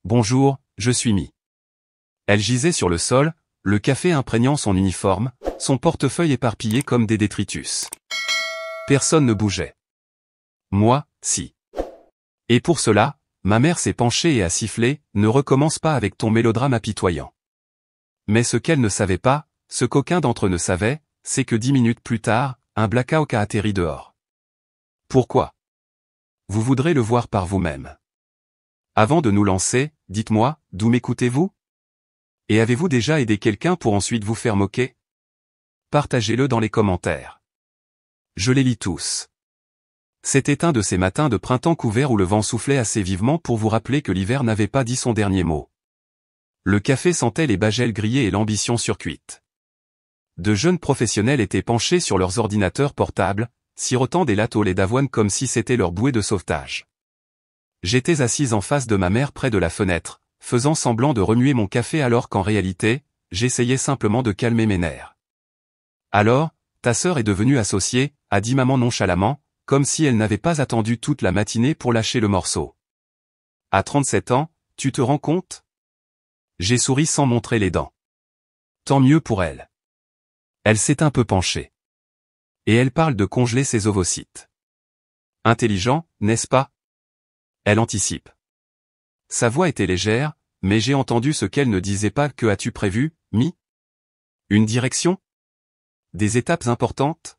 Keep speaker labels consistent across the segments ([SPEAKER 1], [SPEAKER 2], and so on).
[SPEAKER 1] Bonjour, je suis Mi. Elle gisait sur le sol, le café imprégnant son uniforme, son portefeuille éparpillé comme des détritus. Personne ne bougeait. Moi, si. Et pour cela, ma mère s'est penchée et a sifflé, ne recommence pas avec ton mélodrame apitoyant. Mais ce qu'elle ne savait pas, ce qu'aucun d'entre eux ne savait, c'est que 10 minutes plus tard, un blackout a atterri dehors. Pourquoi? Vous voudrez le voir par vous-même. Avant de nous lancer, dites-moi, d'où m'écoutez-vous? Et avez-vous déjà aidé quelqu'un pour ensuite vous faire moquer? Partagez-le dans les commentaires. Je les lis tous. C'était un de ces matins de printemps couverts où le vent soufflait assez vivement pour vous rappeler que l'hiver n'avait pas dit son dernier mot. Le café sentait les bagelles grillées et l'ambition surcuite. De jeunes professionnels étaient penchés sur leurs ordinateurs portables, sirotant des lattes au lait d'avoine comme si c'était leur bouée de sauvetage. J'étais assise en face de ma mère près de la fenêtre, faisant semblant de remuer mon café alors qu'en réalité, j'essayais simplement de calmer mes nerfs. Alors, ta sœur est devenue associée, a dit maman nonchalamment, comme si elle n'avait pas attendu toute la matinée pour lâcher le morceau. À 37 ans, tu te rends compte? J'ai souri sans montrer les dents. Tant mieux pour elle. Elle s'est un peu penchée. Et elle parle de congeler ses ovocytes. Intelligent, n'est-ce pas? Elle anticipe. Sa voix était légère, mais j'ai entendu ce qu'elle ne disait pas. Que as-tu prévu, Mi? Une direction? Des étapes importantes?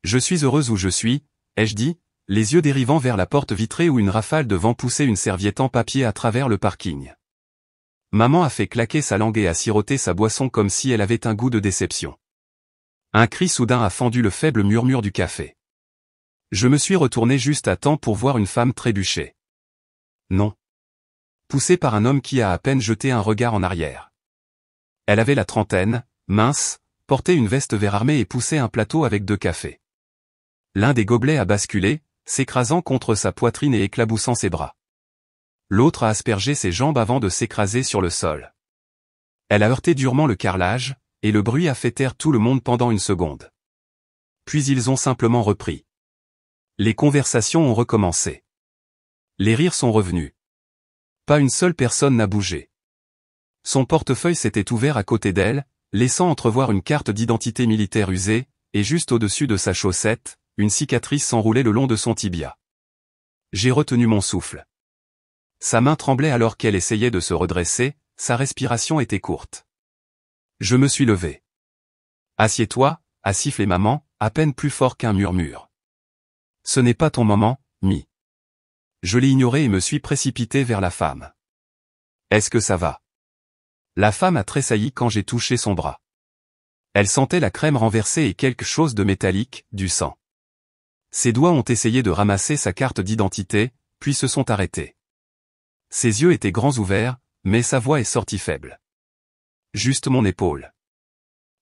[SPEAKER 1] Je suis heureuse où je suis, ai-je dit, les yeux dérivant vers la porte vitrée où une rafale de vent poussait une serviette en papier à travers le parking. Maman a fait claquer sa langue et a siroté sa boisson comme si elle avait un goût de déception. Un cri soudain a fendu le faible murmure du café. Je me suis retourné juste à temps pour voir une femme trébucher. Non. Poussée par un homme qui a à peine jeté un regard en arrière. Elle avait la trentaine, mince, portait une veste vert armé et poussait un plateau avec 2 cafés. L'un des gobelets a basculé, s'écrasant contre sa poitrine et éclaboussant ses bras. L'autre a aspergé ses jambes avant de s'écraser sur le sol. Elle a heurté durement le carrelage, et le bruit a fait taire tout le monde pendant une seconde. Puis ils ont simplement repris. Les conversations ont recommencé. Les rires sont revenus. Pas une seule personne n'a bougé. Son portefeuille s'était ouvert à côté d'elle, laissant entrevoir une carte d'identité militaire usée, et juste au-dessus de sa chaussette, une cicatrice s'enroulait le long de son tibia. J'ai retenu mon souffle. Sa main tremblait alors qu'elle essayait de se redresser, sa respiration était courte. Je me suis levé. Assieds-toi, a sifflé maman, à peine plus fort qu'un murmure. Ce n'est pas ton moment, Mi. Je l'ai ignoré et me suis précipité vers la femme. Est-ce que ça va? La femme a tressailli quand j'ai touché son bras. Elle sentait la crème renversée et quelque chose de métallique, du sang. Ses doigts ont essayé de ramasser sa carte d'identité, puis se sont arrêtés. Ses yeux étaient grands ouverts, mais sa voix est sortie faible. Juste mon épaule.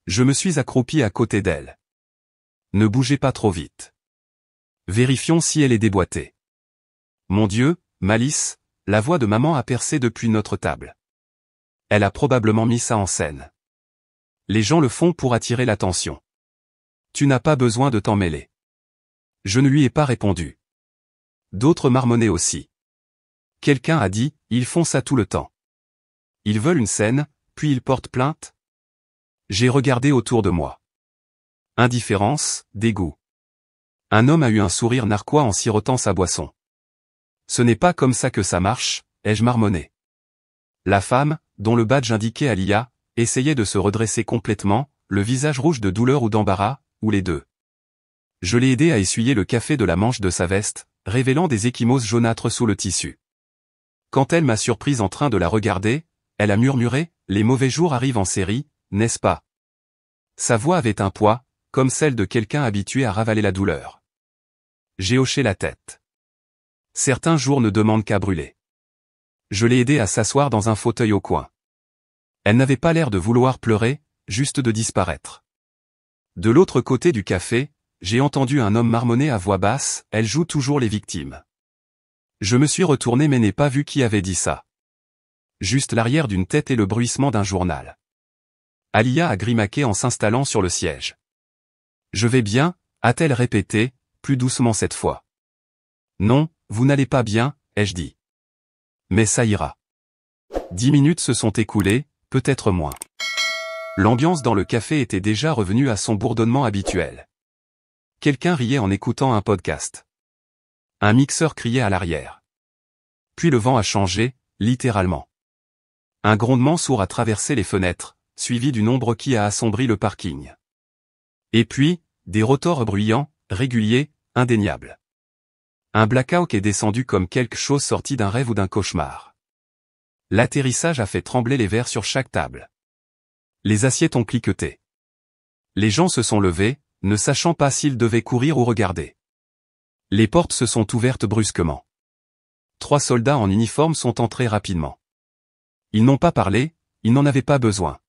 [SPEAKER 1] Je me suis accroupi à côté d'elle. Ne bougez pas trop vite. Vérifions si elle est déboîtée. Mon Dieu, Malice, la voix de maman a percé depuis notre table. Elle a probablement mis ça en scène. Les gens le font pour attirer l'attention. Tu n'as pas besoin de t'en mêler. Je ne lui ai pas répondu. D'autres marmonnaient aussi. Quelqu'un a dit, ils font ça tout le temps. Ils veulent une scène, puis ils portent plainte? J'ai regardé autour de moi. Indifférence, dégoût. Un homme a eu un sourire narquois en sirotant sa boisson. Ce n'est pas comme ça que ça marche, ai-je marmonné. La femme, dont le badge indiquait Alia, essayait de se redresser complètement, le visage rouge de douleur ou d'embarras, ou les deux. Je l'ai aidé à essuyer le café de la manche de sa veste, révélant des ecchymoses jaunâtres sous le tissu. Quand elle m'a surprise en train de la regarder, elle a murmuré, les mauvais jours arrivent en série, n'est-ce pas? Sa voix avait un poids, comme celle de quelqu'un habitué à ravaler la douleur. J'ai hoché la tête. Certains jours ne demandent qu'à brûler. Je l'ai aidée à s'asseoir dans un fauteuil au coin. Elle n'avait pas l'air de vouloir pleurer, juste de disparaître. De l'autre côté du café, j'ai entendu un homme marmonner à voix basse, elle joue toujours les victimes. Je me suis retourné mais n'ai pas vu qui avait dit ça. Juste l'arrière d'une tête et le bruissement d'un journal. Alia a grimaqué en s'installant sur le siège. Je vais bien, a-t-elle répété, plus doucement cette fois. Non, vous n'allez pas bien, ai-je dit. Mais ça ira. 10 minutes se sont écoulées, peut-être moins. L'ambiance dans le café était déjà revenue à son bourdonnement habituel. Quelqu'un riait en écoutant un podcast. Un mixeur criait à l'arrière. Puis le vent a changé, littéralement. Un grondement sourd a traversé les fenêtres, suivi d'une ombre qui a assombri le parking. Et puis, des rotors bruyants, réguliers, indéniables. Un blackout est descendu comme quelque chose sorti d'un rêve ou d'un cauchemar. L'atterrissage a fait trembler les verres sur chaque table. Les assiettes ont cliqueté. Les gens se sont levés, ne sachant pas s'ils devaient courir ou regarder. Les portes se sont ouvertes brusquement. 3 soldats en uniforme sont entrés rapidement. Ils n'ont pas parlé, ils n'en avaient pas besoin.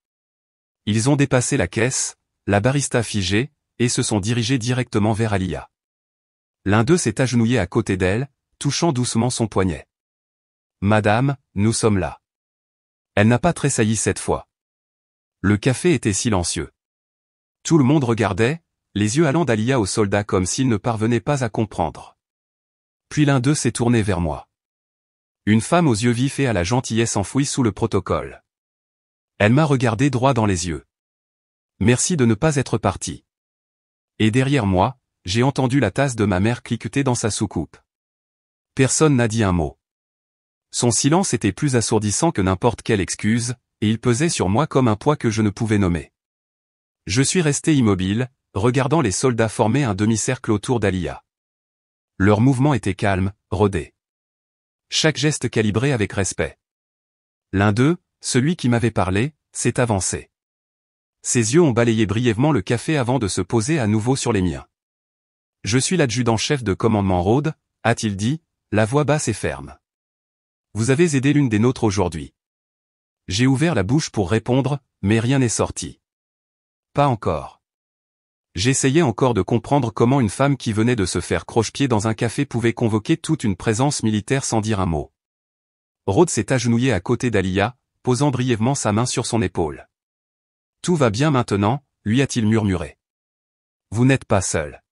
[SPEAKER 1] Ils ont dépassé la caisse, la barista figée, et se sont dirigés directement vers Alia. L'un d'eux s'est agenouillé à côté d'elle, touchant doucement son poignet. « Madame, nous sommes là. » Elle n'a pas tressailli cette fois. Le café était silencieux. Tout le monde regardait, les yeux allant d'Alia au soldat comme s'il ne parvenait pas à comprendre. Puis l'un d'eux s'est tourné vers moi. Une femme aux yeux vifs et à la gentillesse enfouie sous le protocole. Elle m'a regardé droit dans les yeux. Merci de ne pas être parti. Et derrière moi, j'ai entendu la tasse de ma mère cliqueter dans sa soucoupe. Personne n'a dit un mot. Son silence était plus assourdissant que n'importe quelle excuse, et il pesait sur moi comme un poids que je ne pouvais nommer. Je suis resté immobile, regardant les soldats former un demi-cercle autour d'Alia. Leur mouvement était calme, rodé. Chaque geste calibré avec respect. L'un d'eux, celui qui m'avait parlé, s'est avancé. Ses yeux ont balayé brièvement le café avant de se poser à nouveau sur les miens. « Je suis l'adjudant-chef de commandement Rhodes », a-t-il dit, la voix basse et ferme. « Vous avez aidé l'une des nôtres aujourd'hui. » J'ai ouvert la bouche pour répondre, mais rien n'est sorti. Pas encore. J'essayais encore de comprendre comment une femme qui venait de se faire croche-pied dans un café pouvait convoquer toute une présence militaire sans dire un mot. Rhodes s'est agenouillé à côté d'Alia, posant brièvement sa main sur son épaule. « Tout va bien maintenant », lui a-t-il murmuré. « Vous n'êtes pas seul. »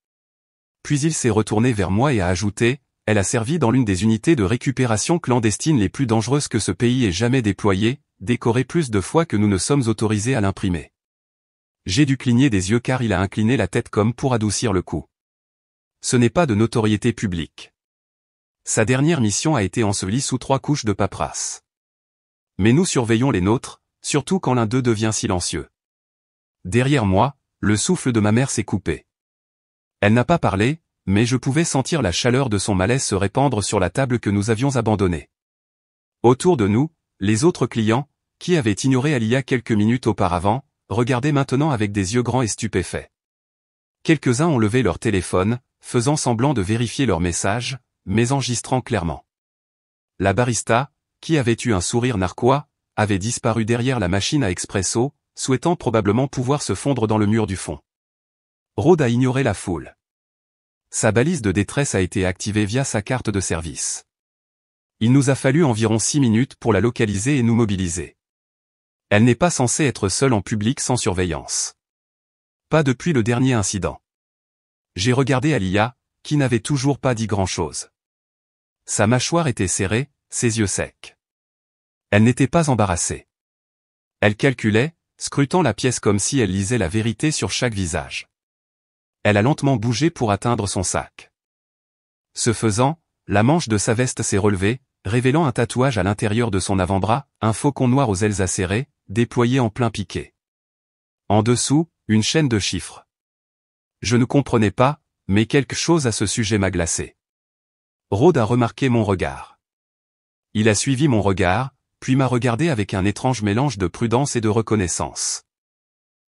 [SPEAKER 1] Puis il s'est retourné vers moi et a ajouté, « Elle a servi dans l'une des unités de récupération clandestine les plus dangereuses que ce pays ait jamais déployées, décorée plus de fois que nous ne sommes autorisés à l'imprimer. » J'ai dû cligner des yeux car il a incliné la tête comme pour adoucir le coup. Ce n'est pas de notoriété publique. Sa dernière mission a été ensevelie sous 3 couches de paperasse. Mais nous surveillons les nôtres, surtout quand l'un d'eux devient silencieux. Derrière moi, le souffle de ma mère s'est coupé. Elle n'a pas parlé, mais je pouvais sentir la chaleur de son malaise se répandre sur la table que nous avions abandonnée. Autour de nous, les autres clients, qui avaient ignoré Alia quelques minutes auparavant, regardaient maintenant avec des yeux grands et stupéfaits. Quelques-uns ont levé leur téléphone, faisant semblant de vérifier leur message, mais enregistrant clairement. La barista, qui avait eu un sourire narquois, avait disparu derrière la machine à expresso, souhaitant probablement pouvoir se fondre dans le mur du fond. Rhodes a ignoré la foule. Sa balise de détresse a été activée via sa carte de service. Il nous a fallu environ 6 minutes pour la localiser et nous mobiliser. Elle n'est pas censée être seule en public sans surveillance. Pas depuis le dernier incident. J'ai regardé Alia, qui n'avait toujours pas dit grand-chose. Sa mâchoire était serrée, ses yeux secs. Elle n'était pas embarrassée. Elle calculait, scrutant la pièce comme si elle lisait la vérité sur chaque visage. Elle a lentement bougé pour atteindre son sac. Ce faisant, la manche de sa veste s'est relevée, révélant un tatouage à l'intérieur de son avant-bras, un faucon noir aux ailes acérées, déployé en plein piqué. En dessous, une chaîne de chiffres. Je ne comprenais pas, mais quelque chose à ce sujet m'a glacé. Rhodes a remarqué mon regard. Il a suivi mon regard, puis m'a regardé avec un étrange mélange de prudence et de reconnaissance.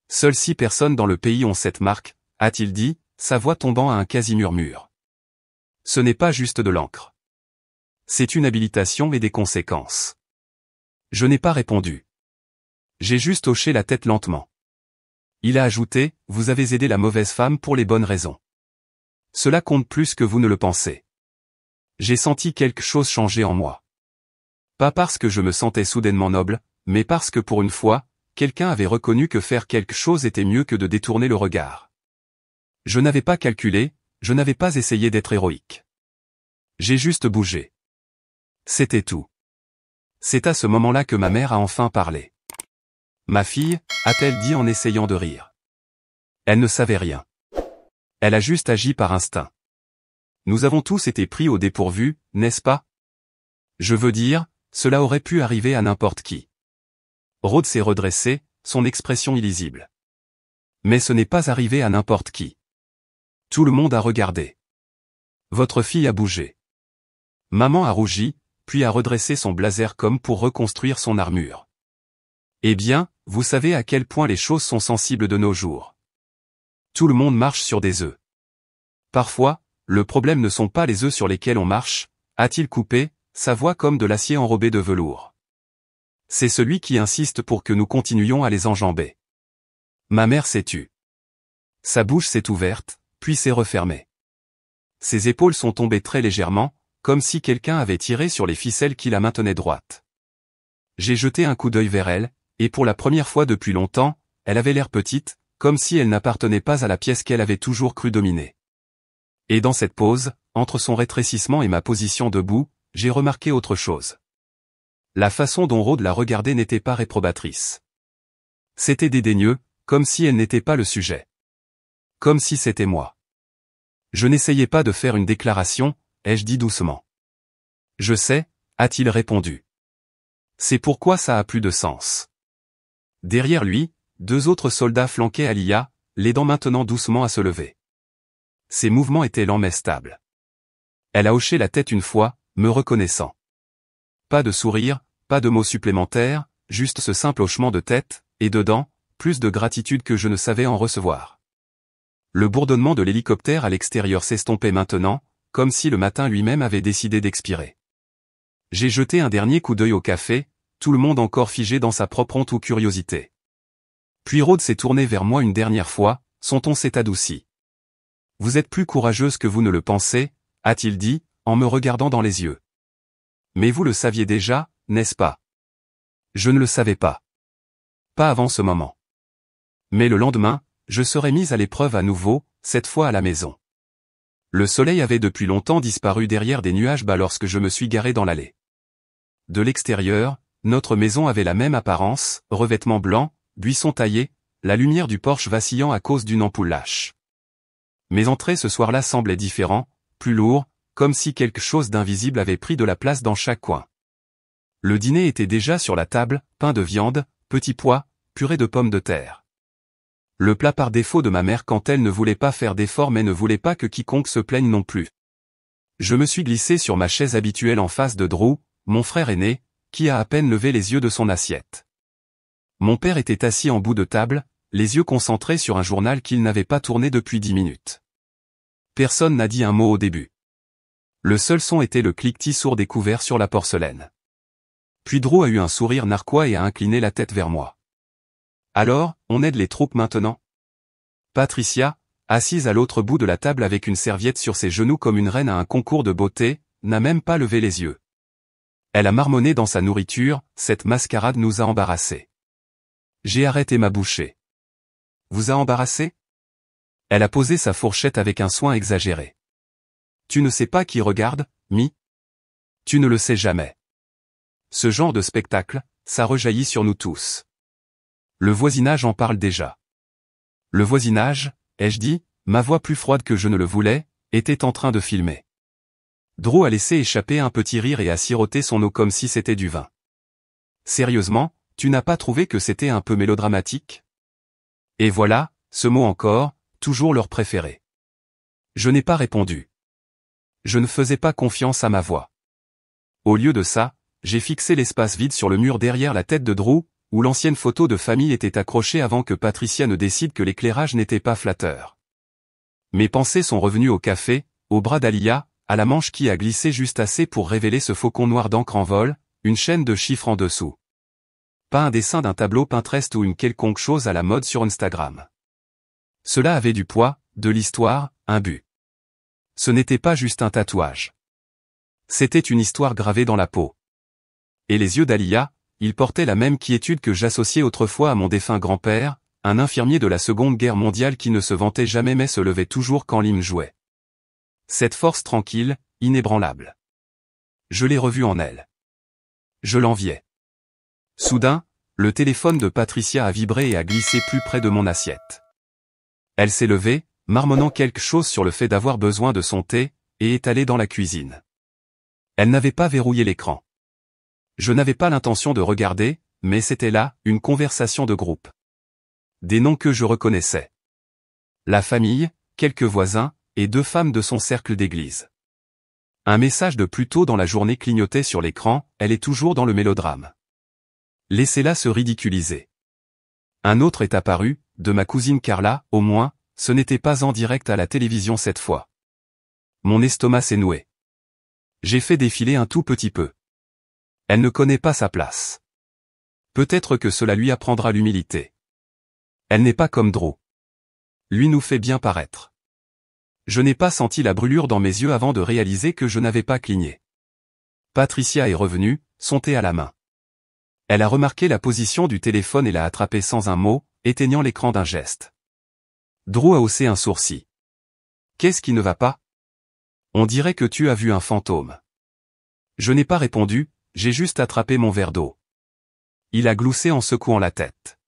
[SPEAKER 1] Seules 6 personnes dans le pays ont cette marque, a-t-il dit, sa voix tombant à un quasi-murmure. Ce n'est pas juste de l'encre. C'est une habilitation et des conséquences. Je n'ai pas répondu. J'ai juste hoché la tête lentement. Il a ajouté, « Vous avez aidé la mauvaise femme pour les bonnes raisons. Cela compte plus que vous ne le pensez. » J'ai senti quelque chose changer en moi. Pas parce que je me sentais soudainement noble, mais parce que pour une fois, quelqu'un avait reconnu que faire quelque chose était mieux que de détourner le regard. Je n'avais pas calculé, je n'avais pas essayé d'être héroïque. J'ai juste bougé. C'était tout. C'est à ce moment-là que ma mère a enfin parlé. Ma fille, a-t-elle dit en essayant de rire. Elle ne savait rien. Elle a juste agi par instinct. Nous avons tous été pris au dépourvu, n'est-ce pas? Je veux dire, cela aurait pu arriver à n'importe qui. Rhodes s'est redressé, son expression illisible. Mais ce n'est pas arrivé à n'importe qui. Tout le monde a regardé. Votre fille a bougé. Maman a rougi, puis a redressé son blazer comme pour reconstruire son armure. Eh bien, vous savez à quel point les choses sont sensibles de nos jours. Tout le monde marche sur des œufs. Parfois, le problème ne sont pas les œufs sur lesquels on marche, a-t-il coupé, sa voix comme de l'acier enrobé de velours. C'est celui qui insiste pour que nous continuions à les enjamber. Ma mère s'est tue. Sa bouche s'est ouverte, puis s'est refermée. Ses épaules sont tombées très légèrement, comme si quelqu'un avait tiré sur les ficelles qui la maintenaient droite. J'ai jeté un coup d'œil vers elle, et pour la première fois depuis longtemps, elle avait l'air petite, comme si elle n'appartenait pas à la pièce qu'elle avait toujours cru dominer. Et dans cette pause, entre son rétrécissement et ma position debout, j'ai remarqué autre chose. La façon dont Rhodes la regardait n'était pas réprobatrice. C'était dédaigneux, comme si elle n'était pas le sujet. Comme si c'était moi. Je n'essayais pas de faire une déclaration, ai-je dit doucement. Je sais, a-t-il répondu. C'est pourquoi ça a plus de sens. Derrière lui, 2 autres soldats flanquaient Alia, l'aidant maintenant doucement à se lever. Ses mouvements étaient lents mais stables. Elle a hoché la tête une fois, me reconnaissant. Pas de sourire, pas de mots supplémentaires, juste ce simple hochement de tête, et dedans, plus de gratitude que je ne savais en recevoir. Le bourdonnement de l'hélicoptère à l'extérieur s'estompait maintenant, comme si le matin lui-même avait décidé d'expirer. J'ai jeté un dernier coup d'œil au café, tout le monde encore figé dans sa propre honte ou curiosité. Puis Rhodes s'est tourné vers moi une dernière fois, son ton s'est adouci. Vous êtes plus courageuse que vous ne le pensez, a-t-il dit, en me regardant dans les yeux. Mais vous le saviez déjà, n'est-ce pas? Je ne le savais pas. Pas avant ce moment. Mais le lendemain, je serais mise à l'épreuve à nouveau, cette fois à la maison. Le soleil avait depuis longtemps disparu derrière des nuages bas lorsque je me suis garé dans l'allée. De l'extérieur, notre maison avait la même apparence, revêtement blanc, buissons taillés, la lumière du porche vacillant à cause d'une ampoule lâche. Mes entrées ce soir-là semblaient différents, plus lourds, comme si quelque chose d'invisible avait pris de la place dans chaque coin. Le dîner était déjà sur la table, pain de viande, petits pois, purée de pommes de terre. Le plat par défaut de ma mère quand elle ne voulait pas faire d'efforts mais ne voulait pas que quiconque se plaigne non plus. Je me suis glissé sur ma chaise habituelle en face de Drew, mon frère aîné, qui a à peine levé les yeux de son assiette. Mon père était assis en bout de table, les yeux concentrés sur un journal qu'il n'avait pas tourné depuis 10 minutes. Personne n'a dit un mot au début. Le seul son était le cliquetis sourd des couverts sur la porcelaine. Puis Drew a eu un sourire narquois et a incliné la tête vers moi. Alors, on aide les troupes maintenant? Patricia, assise à l'autre bout de la table avec une serviette sur ses genoux comme une reine à un concours de beauté, n'a même pas levé les yeux. Elle a marmonné dans sa nourriture, cette mascarade nous a embarrassés. J'ai arrêté ma bouchée. Vous a embarrassé? Elle a posé sa fourchette avec un soin exagéré. Tu ne sais pas qui regarde, Mi? Tu ne le sais jamais. Ce genre de spectacle, ça rejaillit sur nous tous. Le voisinage en parle déjà. Le voisinage, ai-je dit, ma voix plus froide que je ne le voulais, était en train de filmer. Drew a laissé échapper un petit rire et a siroté son eau comme si c'était du vin. Sérieusement, tu n'as pas trouvé que c'était un peu mélodramatique? Et voilà, ce mot encore, toujours leur préféré. Je n'ai pas répondu. Je ne faisais pas confiance à ma voix. Au lieu de ça, j'ai fixé l'espace vide sur le mur derrière la tête de Drew, où l'ancienne photo de famille était accrochée avant que Patricia ne décide que l'éclairage n'était pas flatteur. Mes pensées sont revenues au café, au bras d'Alia, à la manche qui a glissé juste assez pour révéler ce faucon noir d'encre en vol, une chaîne de chiffres en dessous. Pas un dessin d'un tableau Pinterest ou une quelconque chose à la mode sur Instagram. Cela avait du poids, de l'histoire, un but. Ce n'était pas juste un tatouage. C'était une histoire gravée dans la peau. Et les yeux d'Alia, ils portaient la même quiétude que j'associais autrefois à mon défunt grand-père, un infirmier de la Seconde Guerre mondiale qui ne se vantait jamais mais se levait toujours quand l'hymne jouait. Cette force tranquille, inébranlable. Je l'ai revue en elle. Je l'enviais. Soudain, le téléphone de Patricia a vibré et a glissé plus près de mon assiette. Elle s'est levée, marmonnant quelque chose sur le fait d'avoir besoin de son thé, et est allée dans la cuisine. Elle n'avait pas verrouillé l'écran. Je n'avais pas l'intention de regarder, mais c'était là, une conversation de groupe. Des noms que je reconnaissais. La famille, quelques voisins, et 2 femmes de son cercle d'église. Un message de plus tôt dans la journée clignotait sur l'écran, elle est toujours dans le mélodrame. Laissez-la se ridiculiser. Un autre est apparu, de ma cousine Carla, au moins, ce n'était pas en direct à la télévision cette fois. Mon estomac s'est noué. J'ai fait défiler un tout petit peu. Elle ne connaît pas sa place. Peut-être que cela lui apprendra l'humilité. Elle n'est pas comme Drew. Lui nous fait bien paraître. Je n'ai pas senti la brûlure dans mes yeux avant de réaliser que je n'avais pas cligné. Patricia est revenue, son thé à la main. Elle a remarqué la position du téléphone et l'a attrapé sans un mot, éteignant l'écran d'un geste. Drew a haussé un sourcil. Qu'est-ce qui ne va pas? On dirait que tu as vu un fantôme. Je n'ai pas répondu, j'ai juste attrapé mon verre d'eau. Il a gloussé en secouant la tête.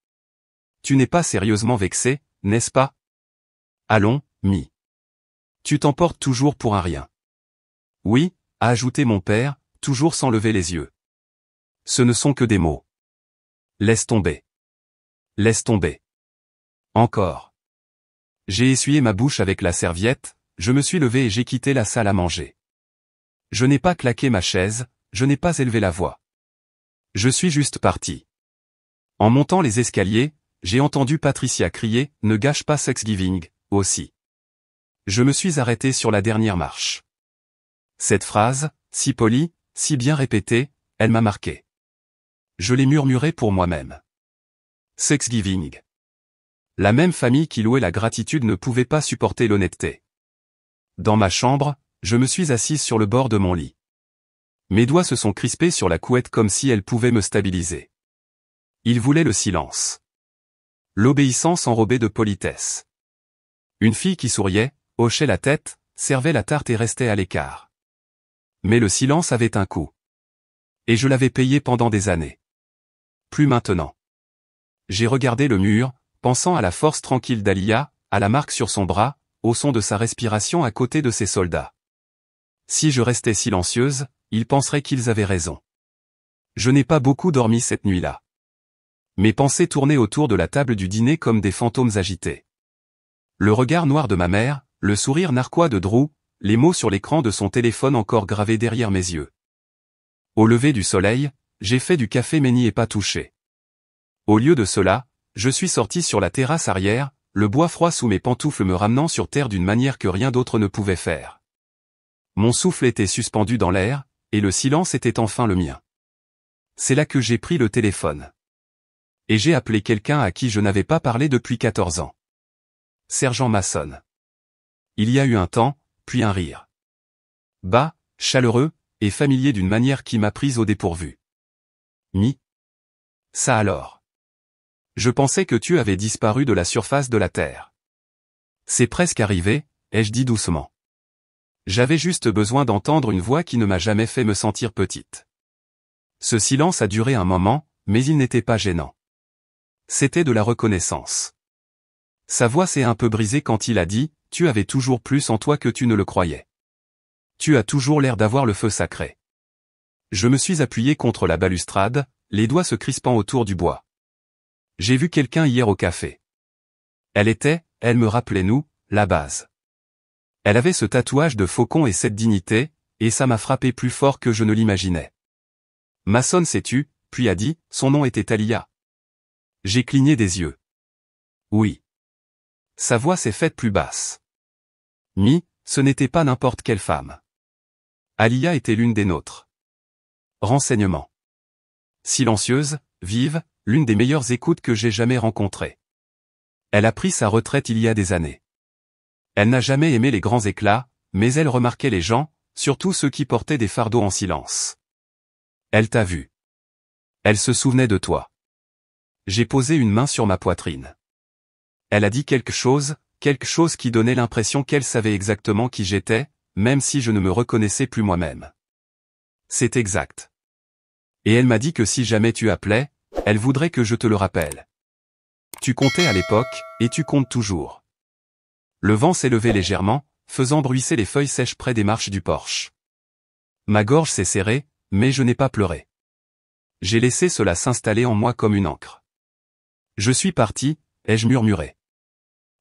[SPEAKER 1] Tu n'es pas sérieusement vexé, n'est-ce pas? Allons, Mi. Tu t'emportes toujours pour un rien. Oui, a ajouté mon père, toujours sans lever les yeux. Ce ne sont que des mots. Laisse tomber. Laisse tomber. Encore. J'ai essuyé ma bouche avec la serviette, je me suis levé et j'ai quitté la salle à manger. Je n'ai pas claqué ma chaise, je n'ai pas élevé la voix. Je suis juste parti. En montant les escaliers, j'ai entendu Patricia crier « Ne gâche pas Thanksgiving » aussi. Je me suis arrêté sur la dernière marche. Cette phrase, si polie, si bien répétée, elle m'a marqué. Je l'ai murmurée pour moi-même. Thanksgiving. La même famille qui louait la gratitude ne pouvait pas supporter l'honnêteté. Dans ma chambre, je me suis assise sur le bord de mon lit. Mes doigts se sont crispés sur la couette comme si elle pouvait me stabiliser. Ils voulaient le silence. L'obéissance enrobée de politesse. Une fille qui souriait, hochait la tête, servait la tarte et restait à l'écart. Mais le silence avait un coût. Et je l'avais payé pendant des années. Plus maintenant. J'ai regardé le mur, pensant à la force tranquille d'Alia, à la marque sur son bras, au son de sa respiration à côté de ses soldats. Si je restais silencieuse, ils penseraient qu'ils avaient raison. Je n'ai pas beaucoup dormi cette nuit-là. Mes pensées tournaient autour de la table du dîner comme des fantômes agités. Le regard noir de ma mère, le sourire narquois de Drew, les mots sur l'écran de son téléphone encore gravés derrière mes yeux. Au lever du soleil, j'ai fait du café mais n'y ai pas touché. Au lieu de cela, je suis sorti sur la terrasse arrière, le bois froid sous mes pantoufles me ramenant sur terre d'une manière que rien d'autre ne pouvait faire. Mon souffle était suspendu dans l'air, et le silence était enfin le mien. C'est là que j'ai pris le téléphone. Et j'ai appelé quelqu'un à qui je n'avais pas parlé depuis 14 ans. Sergent Mason. Il y a eu un temps, puis un rire. Bas, chaleureux, et familier d'une manière qui m'a prise au dépourvu. Mi. Ça alors. Je pensais que tu avais disparu de la surface de la Terre. C'est presque arrivé, ai-je dit doucement. J'avais juste besoin d'entendre une voix qui ne m'a jamais fait me sentir petite. Ce silence a duré un moment, mais il n'était pas gênant. C'était de la reconnaissance. Sa voix s'est un peu brisée quand il a dit « Tu avais toujours plus en toi que tu ne le croyais. Tu as toujours l'air d'avoir le feu sacré. » Je me suis appuyé contre la balustrade, les doigts se crispant autour du bois. J'ai vu quelqu'un hier au café. Elle me rappelait nous, la base. Elle avait ce tatouage de faucon et cette dignité, et ça m'a frappé plus fort que je ne l'imaginais. Mason s'est tu, puis a dit, son nom était Alia. J'ai cligné des yeux. Oui. Sa voix s'est faite plus basse. Mi, ce n'était pas n'importe quelle femme. Alia était l'une des nôtres. Renseignement. Silencieuse, vive, l'une des meilleures écoutes que j'ai jamais rencontrées. Elle a pris sa retraite il y a des années. Elle n'a jamais aimé les grands éclats, mais elle remarquait les gens, surtout ceux qui portaient des fardeaux en silence. Elle t'a vu. Elle se souvenait de toi. J'ai posé une main sur ma poitrine. Elle a dit quelque chose qui donnait l'impression qu'elle savait exactement qui j'étais, même si je ne me reconnaissais plus moi-même. C'est exact. Et elle m'a dit que si jamais tu appelais, elle voudrait que je te le rappelle. Tu comptais à l'époque, et tu comptes toujours. Le vent s'est levé légèrement, faisant bruisser les feuilles sèches près des marches du porche. Ma gorge s'est serrée, mais je n'ai pas pleuré. J'ai laissé cela s'installer en moi comme une encre. Je suis parti, ai-je murmuré.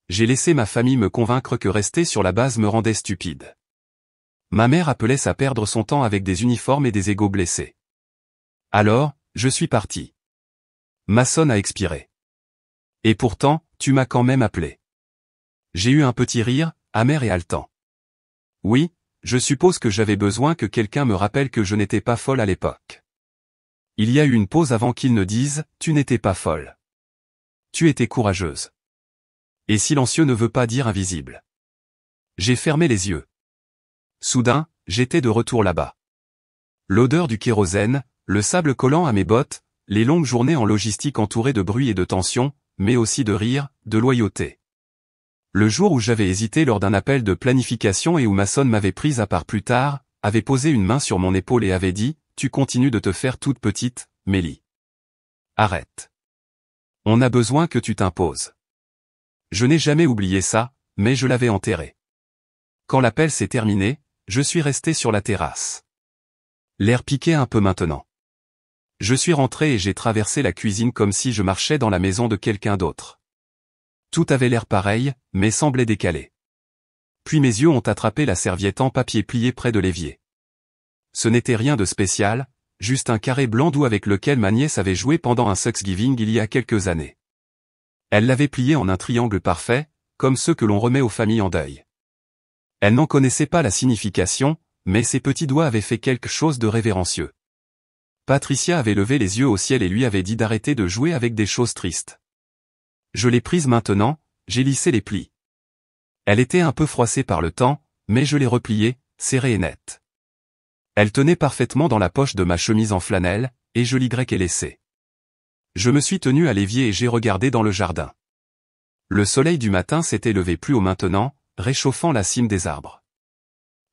[SPEAKER 1] J'ai laissé ma famille me convaincre que rester sur la base me rendait stupide. Ma mère appelait ça perdre son temps avec des uniformes et des égos blessés. Alors, je suis parti. Mason a expiré. Et pourtant, tu m'as quand même appelé. J'ai eu un petit rire, amer et haletant. Oui, je suppose que j'avais besoin que quelqu'un me rappelle que je n'étais pas folle à l'époque. Il y a eu une pause avant qu'ils ne disent « Tu n'étais pas folle. Tu étais courageuse. » Et silencieux ne veut pas dire invisible. J'ai fermé les yeux. Soudain, j'étais de retour là-bas. L'odeur du kérosène, le sable collant à mes bottes, les longues journées en logistique entourées de bruit et de tension, mais aussi de rire, de loyauté. Le jour où j'avais hésité lors d'un appel de planification et où Mason m'avait prise à part plus tard, avait posé une main sur mon épaule et avait dit « Tu continues de te faire toute petite, Mélie. Arrête. On a besoin que tu t'imposes. » Je n'ai jamais oublié ça, mais je l'avais enterré. Quand l'appel s'est terminé, je suis resté sur la terrasse. L'air piquait un peu maintenant. Je suis rentré et j'ai traversé la cuisine comme si je marchais dans la maison de quelqu'un d'autre. Tout avait l'air pareil, mais semblait décalé. Puis mes yeux ont attrapé la serviette en papier pliée près de l'évier. Ce n'était rien de spécial, juste un carré blanc doux avec lequel ma nièce avait joué pendant un Thanksgiving il y a quelques années. Elle l'avait plié en un triangle parfait, comme ceux que l'on remet aux familles en deuil. Elle n'en connaissait pas la signification, mais ses petits doigts avaient fait quelque chose de révérencieux. Patricia avait levé les yeux au ciel et lui avait dit d'arrêter de jouer avec des choses tristes. Je l'ai prise maintenant, j'ai lissé les plis. Elle était un peu froissée par le temps, mais je l'ai repliée, serrée et nette. Elle tenait parfaitement dans la poche de ma chemise en flanelle, et je l'y laissée. Je me suis tenu à l'évier et j'ai regardé dans le jardin. Le soleil du matin s'était levé plus haut maintenant, réchauffant la cime des arbres.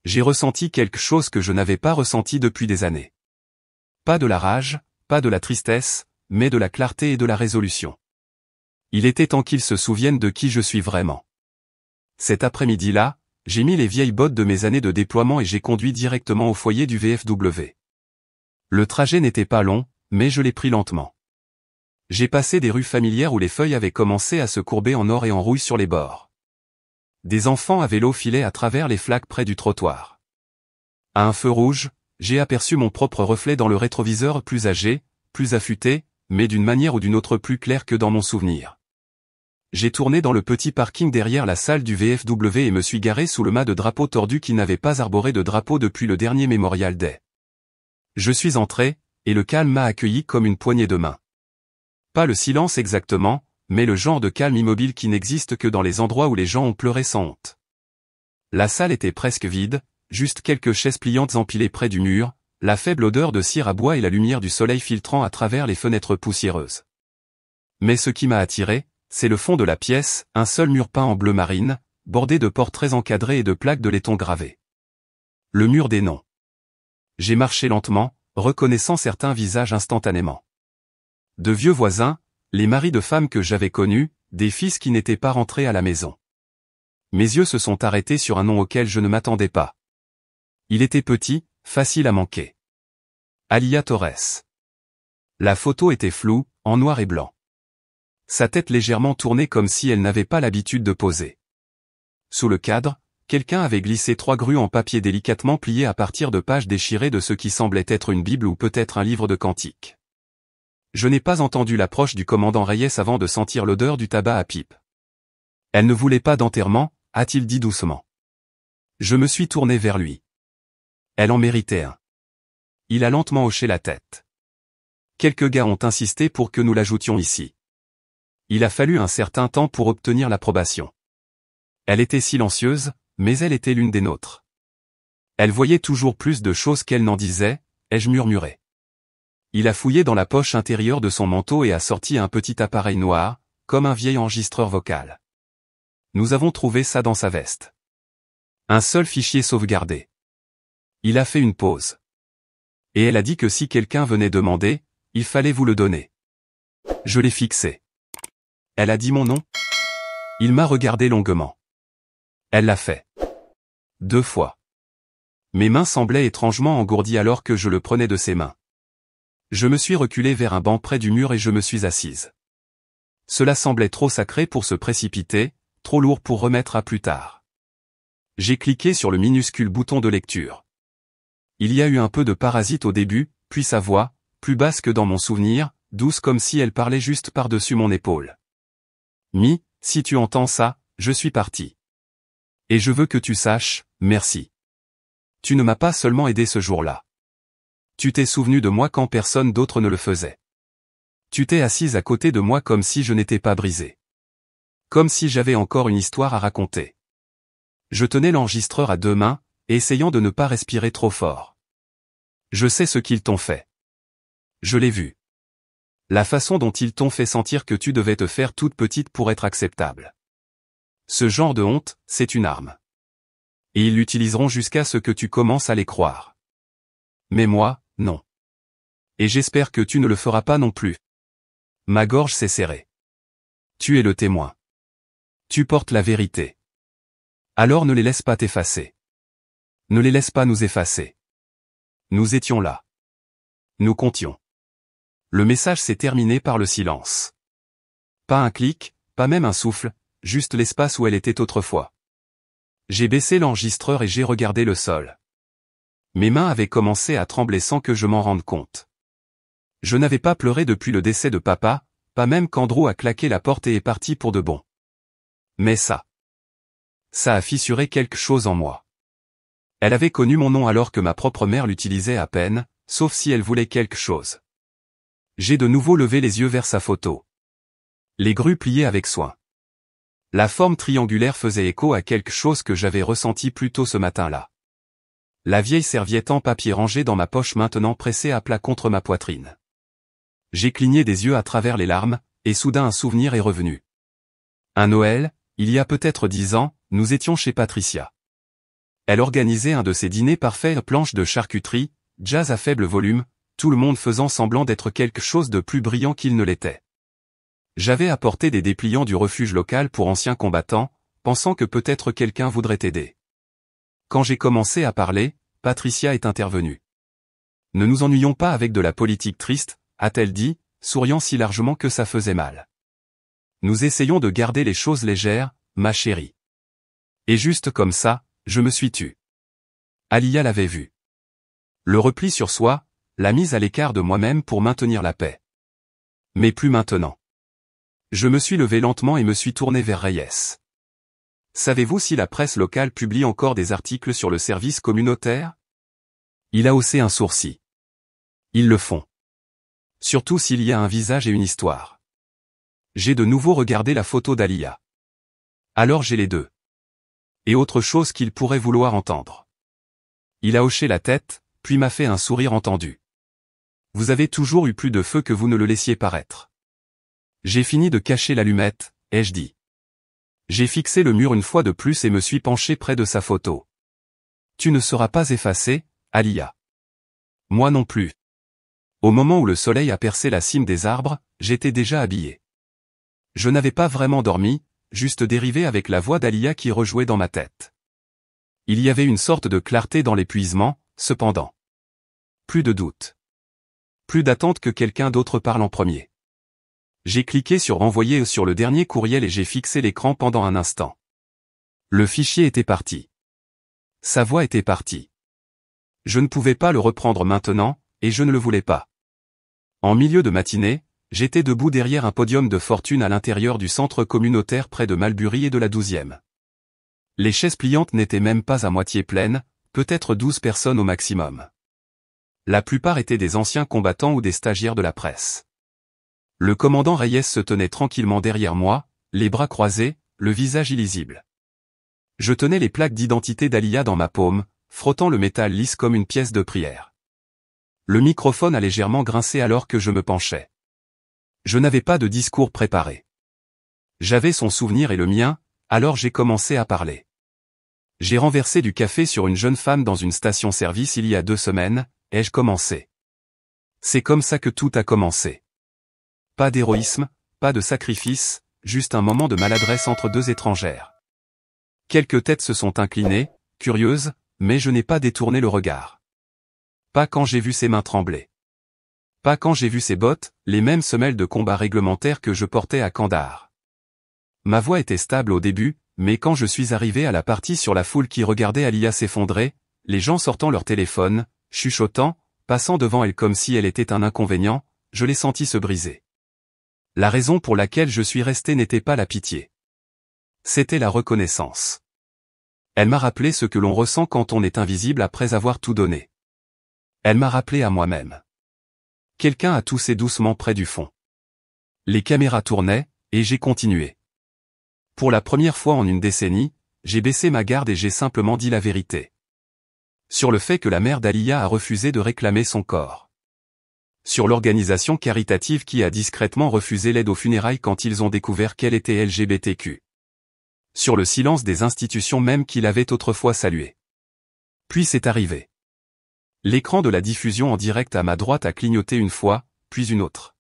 [SPEAKER 1] J'ai ressenti quelque chose que je n'avais pas ressenti depuis des années. Pas de la rage, pas de la tristesse, mais de la clarté et de la résolution. Il était temps qu'ils se souviennent de qui je suis vraiment. Cet après-midi-là, j'ai mis les vieilles bottes de mes années de déploiement et j'ai conduit directement au foyer du VFW. Le trajet n'était pas long, mais je l'ai pris lentement. J'ai passé des rues familières où les feuilles avaient commencé à se courber en or et en rouille sur les bords. Des enfants à vélo filaient à travers les flaques près du trottoir. À un feu rouge, j'ai aperçu mon propre reflet dans le rétroviseur plus âgé, plus affûté, mais d'une manière ou d'une autre plus clair que dans mon souvenir. J'ai tourné dans le petit parking derrière la salle du VFW et me suis garé sous le mât de drapeau tordu qui n'avait pas arboré de drapeau depuis le dernier Memorial Day. Je suis entré, et le calme m'a accueilli comme une poignée de main. Pas le silence exactement, mais le genre de calme immobile qui n'existe que dans les endroits où les gens ont pleuré sans honte. La salle était presque vide, juste quelques chaises pliantes empilées près du mur, la faible odeur de cire à bois et la lumière du soleil filtrant à travers les fenêtres poussiéreuses. Mais ce qui m'a attiré, c'est le fond de la pièce, un seul mur peint en bleu marine, bordé de portraits encadrés et de plaques de laiton gravées. Le mur des noms. J'ai marché lentement, reconnaissant certains visages instantanément. De vieux voisins, les maris de femmes que j'avais connus, des fils qui n'étaient pas rentrés à la maison. Mes yeux se sont arrêtés sur un nom auquel je ne m'attendais pas. Il était petit, facile à manquer. Alia Torres. La photo était floue, en noir et blanc. Sa tête légèrement tournée comme si elle n'avait pas l'habitude de poser. Sous le cadre, quelqu'un avait glissé 3 grues en papier délicatement pliées à partir de pages déchirées de ce qui semblait être une Bible ou peut-être un livre de cantiques. Je n'ai pas entendu l'approche du commandant Reyes avant de sentir l'odeur du tabac à pipe. Elle ne voulait pas d'enterrement, a-t-il dit doucement. Je me suis tourné vers lui. Elle en méritait un. Il a lentement hoché la tête. Quelques gars ont insisté pour que nous l'ajoutions ici. Il a fallu un certain temps pour obtenir l'approbation. Elle était silencieuse, mais elle était l'une des nôtres. Elle voyait toujours plus de choses qu'elle n'en disait, ai-je murmuré. Il a fouillé dans la poche intérieure de son manteau et a sorti un petit appareil noir, comme un vieil enregistreur vocal. Nous avons trouvé ça dans sa veste. Un seul fichier sauvegardé. Il a fait une pause. Et elle a dit que si quelqu'un venait demander, il fallait vous le donner. Je l'ai fixé. Elle a dit mon nom. Il m'a regardé longuement. Elle l'a fait. 2 fois. Mes mains semblaient étrangement engourdies alors que je le prenais de ses mains. Je me suis reculé vers un banc près du mur et je me suis assise. Cela semblait trop sacré pour se précipiter, trop lourd pour remettre à plus tard. J'ai cliqué sur le minuscule bouton de lecture. Il y a eu un peu de parasite au début, puis sa voix, plus basse que dans mon souvenir, douce comme si elle parlait juste par-dessus mon épaule. Mi, si tu entends ça, je suis parti. Et je veux que tu saches, merci. Tu ne m'as pas seulement aidé ce jour-là. Tu t'es souvenu de moi quand personne d'autre ne le faisait. Tu t'es assise à côté de moi comme si je n'étais pas brisé. Comme si j'avais encore une histoire à raconter. Je tenais l'enregistreur à 2 mains, essayant de ne pas respirer trop fort. Je sais ce qu'ils t'ont fait. Je l'ai vu. La façon dont ils t'ont fait sentir que tu devais te faire toute petite pour être acceptable. Ce genre de honte, c'est une arme. Et ils l'utiliseront jusqu'à ce que tu commences à les croire. Mais moi, non. Et j'espère que tu ne le feras pas non plus. Ma gorge s'est serrée. Tu es le témoin. Tu portes la vérité. Alors ne les laisse pas t'effacer. Ne les laisse pas nous effacer. Nous étions là. Nous comptions. Le message s'est terminé par le silence. Pas un clic, pas même un souffle, juste l'espace où elle était autrefois. J'ai baissé l'enregistreur et j'ai regardé le sol. Mes mains avaient commencé à trembler sans que je m'en rende compte. Je n'avais pas pleuré depuis le décès de papa, pas même qu'Andrew a claqué la porte et est parti pour de bon. Mais ça a fissuré quelque chose en moi. Elle avait connu mon nom alors que ma propre mère l'utilisait à peine, sauf si elle voulait quelque chose. J'ai de nouveau levé les yeux vers sa photo. Les grues pliées avec soin. La forme triangulaire faisait écho à quelque chose que j'avais ressenti plus tôt ce matin-là. La vieille serviette en papier rangée dans ma poche maintenant pressée à plat contre ma poitrine. J'ai cligné des yeux à travers les larmes, et soudain un souvenir est revenu. Un Noël, il y a peut-être 10 ans, nous étions chez Patricia. Elle organisait un de ces dîners parfaits, planches de charcuterie, jazz à faible volume, tout le monde faisant semblant d'être quelque chose de plus brillant qu'il ne l'était. J'avais apporté des dépliants du refuge local pour anciens combattants, pensant que peut-être quelqu'un voudrait t'aider. Quand j'ai commencé à parler, Patricia est intervenue. Ne nous ennuyons pas avec de la politique triste, a-t-elle dit, souriant si largement que ça faisait mal. Nous essayons de garder les choses légères, ma chérie. Et juste comme ça, je me suis tue. Alia l'avait vu. Le repli sur soi, la mise à l'écart de moi-même pour maintenir la paix. Mais plus maintenant. Je me suis levé lentement et me suis tourné vers Reyes. Savez-vous si la presse locale publie encore des articles sur le service communautaire? Il a haussé un sourcil. Ils le font. Surtout s'il y a un visage et une histoire. J'ai de nouveau regardé la photo d'Alia. Alors j'ai les deux. Et autre chose qu'il pourrait vouloir entendre. Il a hoché la tête, puis m'a fait un sourire entendu. Vous avez toujours eu plus de feu que vous ne le laissiez paraître. J'ai fini de cacher l'allumette, ai-je dit. J'ai fixé le mur une fois de plus et me suis penché près de sa photo. Tu ne seras pas effacée, Alia. Moi non plus. Au moment où le soleil a percé la cime des arbres, j'étais déjà habillé. Je n'avais pas vraiment dormi, juste dérivé avec la voix d'Alia qui rejouait dans ma tête. Il y avait une sorte de clarté dans l'épuisement, cependant. Plus de doute. Plus d'attente que quelqu'un d'autre parle en premier. J'ai cliqué sur renvoyer sur le dernier courriel et j'ai fixé l'écran pendant un instant. Le fichier était parti. Sa voix était partie. Je ne pouvais pas le reprendre maintenant, et je ne le voulais pas. En milieu de matinée, j'étais debout derrière un podium de fortune à l'intérieur du centre communautaire près de Malbury et de la 12e. Les chaises pliantes n'étaient même pas à moitié pleines, peut-être 12 personnes au maximum. La plupart étaient des anciens combattants ou des stagiaires de la presse. Le commandant Reyes se tenait tranquillement derrière moi, les bras croisés, le visage illisible. Je tenais les plaques d'identité d'Alia dans ma paume, frottant le métal lisse comme une pièce de prière. Le microphone a légèrement grincé alors que je me penchais. Je n'avais pas de discours préparé. J'avais son souvenir et le mien, alors j'ai commencé à parler. J'ai renversé du café sur une jeune femme dans une station-service il y a 2 semaines, ai-je commencé. C'est comme ça que tout a commencé. Pas d'héroïsme, pas de sacrifice, juste un moment de maladresse entre deux étrangères. Quelques têtes se sont inclinées, curieuses, mais je n'ai pas détourné le regard. Pas quand j'ai vu ses mains trembler. Pas quand j'ai vu ses bottes, les mêmes semelles de combat réglementaires que je portais à Kandahar. Ma voix était stable au début, mais quand je suis arrivé à la partie sur la foule qui regardait Aliyah s'effondrer, les gens sortant leur téléphone, chuchotant, passant devant elle comme si elle était un inconvénient, je l'ai senti se briser. La raison pour laquelle je suis resté n'était pas la pitié. C'était la reconnaissance. Elle m'a rappelé ce que l'on ressent quand on est invisible après avoir tout donné. Elle m'a rappelé à moi-même. Quelqu'un a toussé doucement près du fond. Les caméras tournaient, et j'ai continué. Pour la première fois en une décennie, j'ai baissé ma garde et j'ai simplement dit la vérité. Sur le fait que la mère d'Aliyah a refusé de réclamer son corps. Sur l'organisation caritative qui a discrètement refusé l'aide aux funérailles quand ils ont découvert qu'elle était LGBTQ. Sur le silence des institutions même qu'il avait autrefois saluées. Puis c'est arrivé. L'écran de la diffusion en direct à ma droite a clignoté une fois, puis une autre.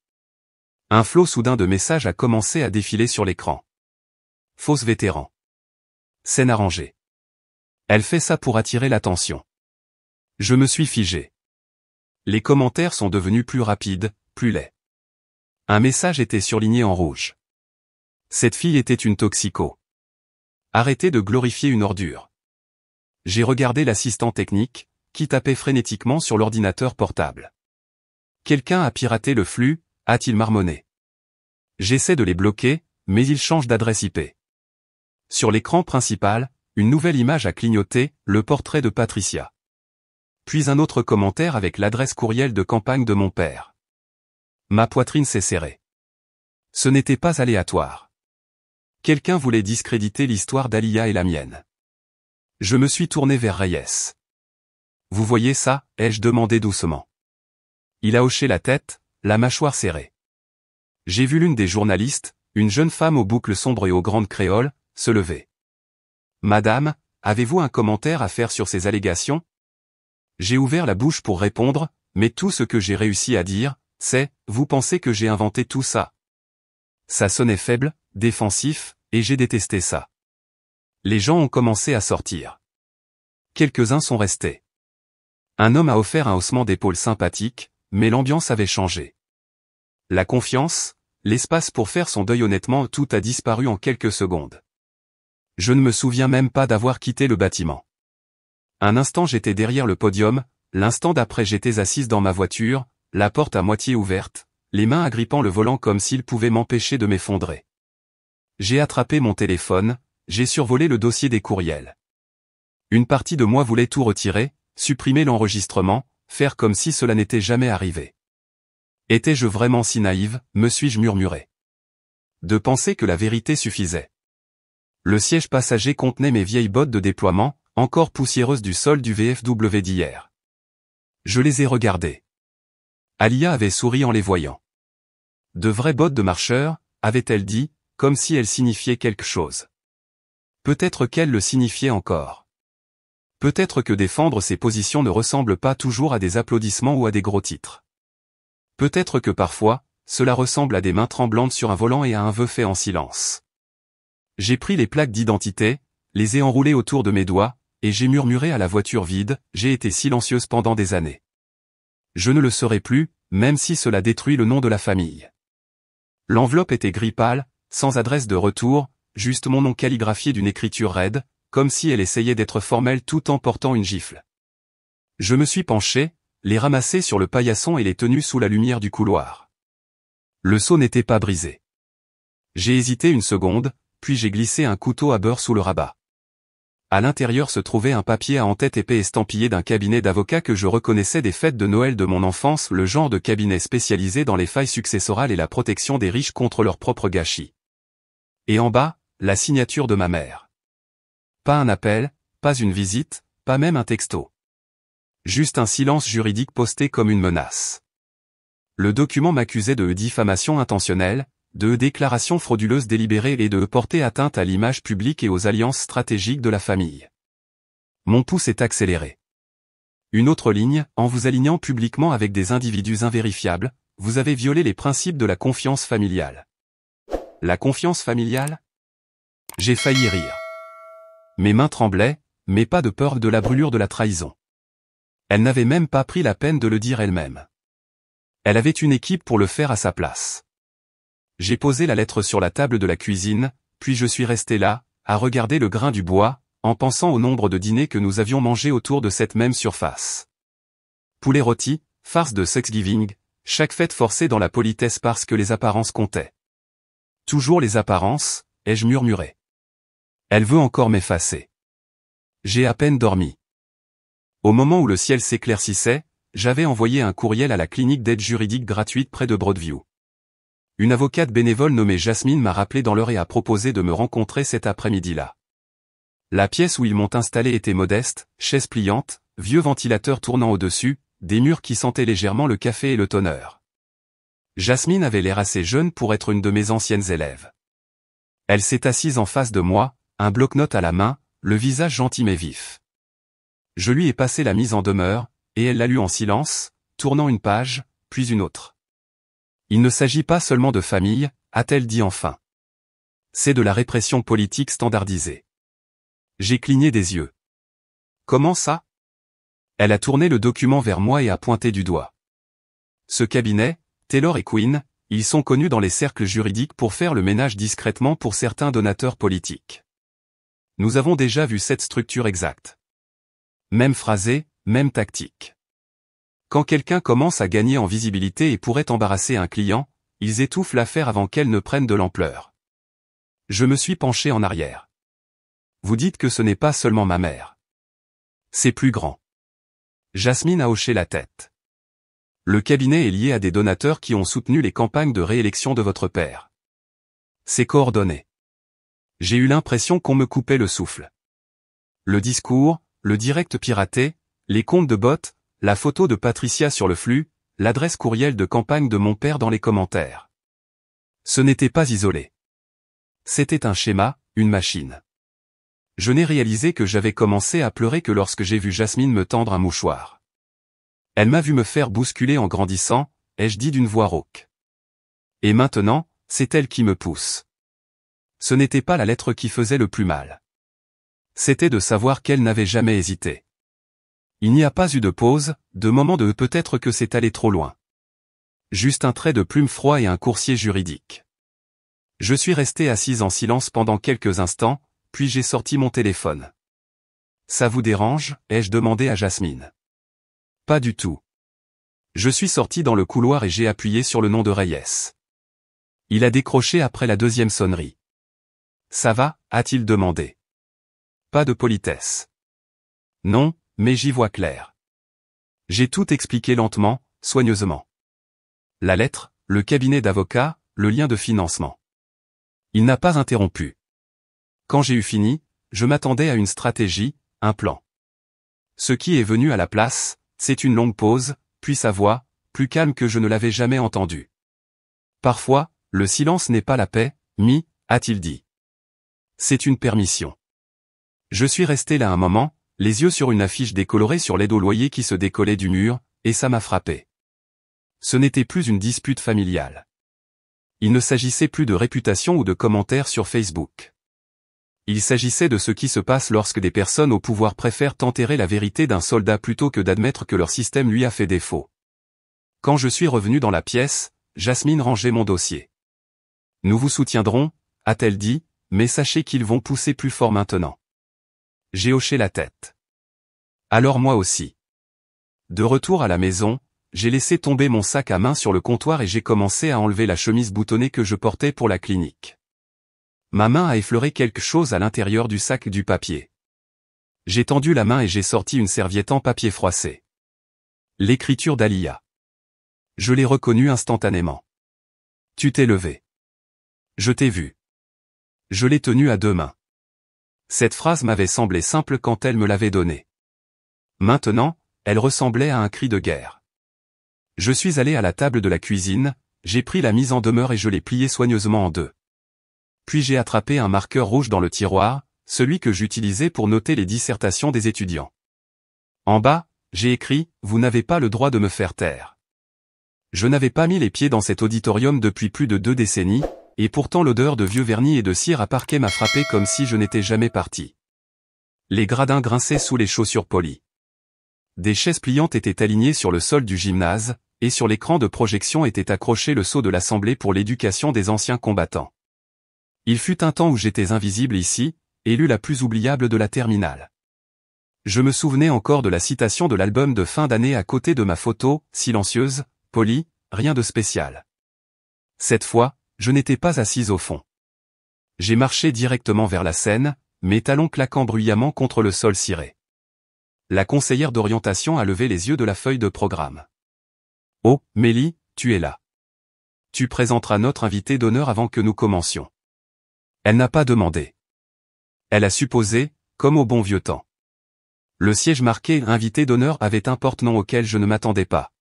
[SPEAKER 1] Un flot soudain de messages a commencé à défiler sur l'écran. Fausse vétéran. Scène arrangée. Elle fait ça pour attirer l'attention. Je me suis figé. Les commentaires sont devenus plus rapides, plus laids. Un message était surligné en rouge. Cette fille était une toxico. Arrêtez de glorifier une ordure. J'ai regardé l'assistant technique, qui tapait frénétiquement sur l'ordinateur portable. Quelqu'un a piraté le flux, a-t-il marmonné. J'essaie de les bloquer, mais ils changent d'adresse IP. Sur l'écran principal, une nouvelle image a clignoté, le portrait de Patricia. Puis un autre commentaire avec l'adresse courriel de campagne de mon père. Ma poitrine s'est serrée. Ce n'était pas aléatoire. Quelqu'un voulait discréditer l'histoire d'Aliyah et la mienne. Je me suis tourné vers Reyes. Vous voyez ça, ai-je demandé doucement. Il a hoché la tête, la mâchoire serrée. J'ai vu l'une des journalistes, une jeune femme aux boucles sombres et aux grandes créoles, se lever. Madame, avez-vous un commentaire à faire sur ces allégations? J'ai ouvert la bouche pour répondre, mais tout ce que j'ai réussi à dire, c'est, vous pensez que j'ai inventé tout ça? Ça sonnait faible, défensif, et j'ai détesté ça. Les gens ont commencé à sortir. Quelques-uns sont restés. Un homme a offert un haussement d'épaule sympathique, mais l'ambiance avait changé. La confiance, l'espace pour faire son deuil honnêtement, tout a disparu en quelques secondes. Je ne me souviens même pas d'avoir quitté le bâtiment. Un instant j'étais derrière le podium, l'instant d'après j'étais assise dans ma voiture, la porte à moitié ouverte, les mains agrippant le volant comme s'il pouvait m'empêcher de m'effondrer. J'ai attrapé mon téléphone, j'ai survolé le dossier des courriels. Une partie de moi voulait tout retirer, supprimer l'enregistrement, faire comme si cela n'était jamais arrivé. Étais-je vraiment si naïve, me suis-je murmuré. De penser que la vérité suffisait. Le siège passager contenait mes vieilles bottes de déploiement, encore poussiéreuses du sol du VFW d'hier. Je les ai regardées. Aliyah avait souri en les voyant. De vraies bottes de marcheur, avait-elle dit, comme si elles signifiaient quelque chose. Peut-être qu'elle le signifiait encore. Peut-être que défendre ses positions ne ressemble pas toujours à des applaudissements ou à des gros titres. Peut-être que parfois, cela ressemble à des mains tremblantes sur un volant et à un vœu fait en silence. J'ai pris les plaques d'identité, les ai enroulées autour de mes doigts, et j'ai murmuré à la voiture vide, j'ai été silencieuse pendant des années. Je ne le serai plus, même si cela détruit le nom de la famille. L'enveloppe était gris pâle, sans adresse de retour, juste mon nom calligraphié d'une écriture raide, comme si elle essayait d'être formelle tout en portant une gifle. Je me suis penché, les ramassés sur le paillasson et les tenus sous la lumière du couloir. Le seau n'était pas brisé. J'ai hésité une seconde, puis j'ai glissé un couteau à beurre sous le rabat. À l'intérieur se trouvait un papier à en-tête épais estampillé d'un cabinet d'avocats que je reconnaissais des fêtes de Noël de mon enfance, le genre de cabinet spécialisé dans les failles successorales et la protection des riches contre leur propre gâchis. Et en bas, la signature de ma mère. Pas un appel, pas une visite, pas même un texto. Juste un silence juridique posté comme une menace. Le document m'accusait de diffamation intentionnelle, de déclaration frauduleuse délibérée et de porter atteinte à l'image publique et aux alliances stratégiques de la famille. Mon pouls s'est accéléré. Une autre ligne, en vous alignant publiquement avec des individus invérifiables, vous avez violé les principes de la confiance familiale. La confiance familiale? J'ai failli rire. Mes mains tremblaient, mais pas de peur de la brûlure de la trahison. Elle n'avait même pas pris la peine de le dire elle-même. Elle avait une équipe pour le faire à sa place. J'ai posé la lettre sur la table de la cuisine, puis je suis resté là, à regarder le grain du bois, en pensant au nombre de dîners que nous avions mangés autour de cette même surface. Poulet rôti, farce de Thanksgiving, chaque fête forcée dans la politesse parce que les apparences comptaient. Toujours les apparences, ai-je murmuré. Elle veut encore m'effacer. J'ai à peine dormi. Au moment où le ciel s'éclaircissait, j'avais envoyé un courriel à la clinique d'aide juridique gratuite près de Broadview. Une avocate bénévole nommée Jasmine m'a rappelé dans l'heure et a proposé de me rencontrer cet après-midi-là. La pièce où ils m'ont installé était modeste, chaise pliante, vieux ventilateur tournant au-dessus, des murs qui sentaient légèrement le café et le toner. Jasmine avait l'air assez jeune pour être une de mes anciennes élèves. Elle s'est assise en face de moi, un bloc-notes à la main, le visage gentil mais vif. Je lui ai passé la mise en demeure, et elle l'a lu en silence, tournant une page, puis une autre. Il ne s'agit pas seulement de famille, a-t-elle dit enfin. C'est de la répression politique standardisée. J'ai cligné des yeux. Comment ça? Elle a tourné le document vers moi et a pointé du doigt. Ce cabinet, Taylor & Quinn, ils sont connus dans les cercles juridiques pour faire le ménage discrètement pour certains donateurs politiques. Nous avons déjà vu cette structure exacte. Même phrasé, même tactique. Quand quelqu'un commence à gagner en visibilité et pourrait embarrasser un client, ils étouffent l'affaire avant qu'elle ne prenne de l'ampleur. Je me suis penché en arrière. Vous dites que ce n'est pas seulement ma mère. C'est plus grand. Jasmine a hoché la tête. Le cabinet est lié à des donateurs qui ont soutenu les campagnes de réélection de votre père. C'est coordonné. J'ai eu l'impression qu'on me coupait le souffle. Le discours, le direct piraté, les comptes de bots, la photo de Patricia sur le flux, l'adresse courriel de campagne de mon père dans les commentaires. Ce n'était pas isolé. C'était un schéma, une machine. Je n'ai réalisé que j'avais commencé à pleurer que lorsque j'ai vu Jasmine me tendre un mouchoir. Elle m'a vu me faire bousculer en grandissant, ai-je dit d'une voix rauque. Et maintenant, c'est elle qui me pousse. Ce n'était pas la lettre qui faisait le plus mal. C'était de savoir qu'elle n'avait jamais hésité. Il n'y a pas eu de pause, de moment de peut-être que c'est allé trop loin. Juste un trait de plume froid et un coursier juridique. Je suis resté assise en silence pendant quelques instants, puis j'ai sorti mon téléphone. Ça vous dérange, ai-je demandé à Jasmine. Pas du tout. Je suis sorti dans le couloir et j'ai appuyé sur le nom de Reyes. Il a décroché après la deuxième sonnerie. Ça va, a-t-il demandé. Pas de politesse. Non, mais j'y vois clair. J'ai tout expliqué lentement, soigneusement. La lettre, le cabinet d'avocat, le lien de financement. Il n'a pas interrompu. Quand j'ai eu fini, je m'attendais à une stratégie, un plan. Ce qui est venu à la place, c'est une longue pause, puis sa voix, plus calme que je ne l'avais jamais entendue. Parfois, le silence n'est pas la paix, a-t-il dit. C'est une permission. Je suis resté là un moment, les yeux sur une affiche décolorée sur l'aide au loyer qui se décollait du mur, et ça m'a frappé. Ce n'était plus une dispute familiale. Il ne s'agissait plus de réputation ou de commentaires sur Facebook. Il s'agissait de ce qui se passe lorsque des personnes au pouvoir préfèrent enterrer la vérité d'un soldat plutôt que d'admettre que leur système lui a fait défaut. Quand je suis revenu dans la pièce, Jasmine rangeait mon dossier. Nous vous soutiendrons, a-t-elle dit, mais sachez qu'ils vont pousser plus fort maintenant. J'ai hoché la tête. Alors moi aussi. De retour à la maison, j'ai laissé tomber mon sac à main sur le comptoir et j'ai commencé à enlever la chemise boutonnée que je portais pour la clinique. Ma main a effleuré quelque chose à l'intérieur du sac du papier. J'ai tendu la main et j'ai sorti une serviette en papier froissé. L'écriture d'Alia. Je l'ai reconnue instantanément. Tu t'es levé. Je t'ai vu. Je l'ai tenue à deux mains. Cette phrase m'avait semblé simple quand elle me l'avait donnée. Maintenant, elle ressemblait à un cri de guerre. Je suis allé à la table de la cuisine, j'ai pris la mise en demeure et je l'ai pliée soigneusement en deux. Puis j'ai attrapé un marqueur rouge dans le tiroir, celui que j'utilisais pour noter les dissertations des étudiants. En bas, j'ai écrit, vous n'avez pas le droit de me faire taire. Je n'avais pas mis les pieds dans cet auditorium depuis plus de 2 décennies, et pourtant l'odeur de vieux vernis et de cire à parquet m'a frappé comme si je n'étais jamais parti. Les gradins grinçaient sous les chaussures polies. Des chaises pliantes étaient alignées sur le sol du gymnase, et sur l'écran de projection était accroché le sceau de l'Assemblée pour l'éducation des anciens combattants. Il fut un temps où j'étais invisible ici, élu la plus oubliable de la terminale. Je me souvenais encore de la citation de l'album de fin d'année à côté de ma photo, silencieuse, polie, rien de spécial. Cette fois, je n'étais pas assise au fond. J'ai marché directement vers la scène, mes talons claquant bruyamment contre le sol ciré. La conseillère d'orientation a levé les yeux de la feuille de programme. « Oh, Mélie, tu es là. Tu présenteras notre invité d'honneur avant que nous commencions. » Elle n'a pas demandé. Elle a supposé, comme au bon vieux temps. Le siège marqué « Invité d'honneur » avait un porte-nom auquel je ne m'attendais pas.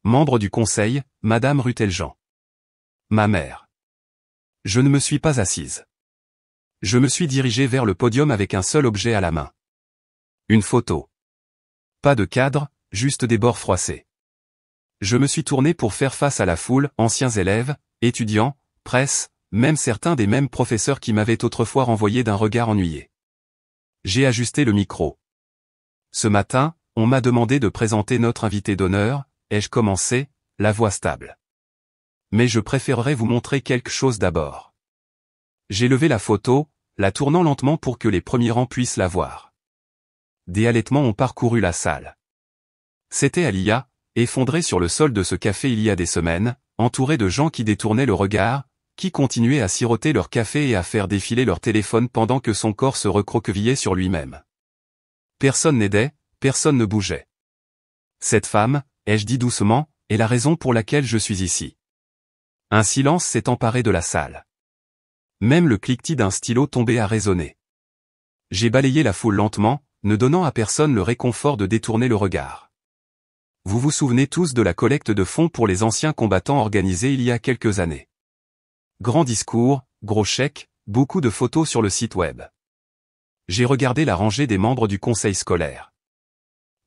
[SPEAKER 1] Membre du conseil, Madame Ruteljean. Ma mère. Je ne me suis pas assise. Je me suis dirigé vers le podium avec un seul objet à la main. Une photo. Pas de cadre, juste des bords froissés. Je me suis tourné pour faire face à la foule, anciens élèves, étudiants, presse, même certains des mêmes professeurs qui m'avaient autrefois renvoyé d'un regard ennuyé. J'ai ajusté le micro. Ce matin, on m'a demandé de présenter notre invité d'honneur, ai-je commencé, la voix stable. Mais je préférerais vous montrer quelque chose d'abord. J'ai levé la photo, la tournant lentement pour que les premiers rangs puissent la voir. Des halètements ont parcouru la salle. C'était Alia, effondrée sur le sol de ce café il y a des semaines, entourée de gens qui détournaient le regard, qui continuaient à siroter leur café et à faire défiler leur téléphone pendant que son corps se recroquevillait sur lui-même. Personne n'aidait, personne ne bougeait. Cette femme, ai-je dit doucement, est la raison pour laquelle je suis ici. Un silence s'est emparé de la salle. Même le cliquetis d'un stylo tombé a résonné. J'ai balayé la foule lentement, ne donnant à personne le réconfort de détourner le regard. Vous vous souvenez tous de la collecte de fonds pour les anciens combattants organisée il y a quelques années. Grand discours, gros chèque, beaucoup de photos sur le site web. J'ai regardé la rangée des membres du conseil scolaire.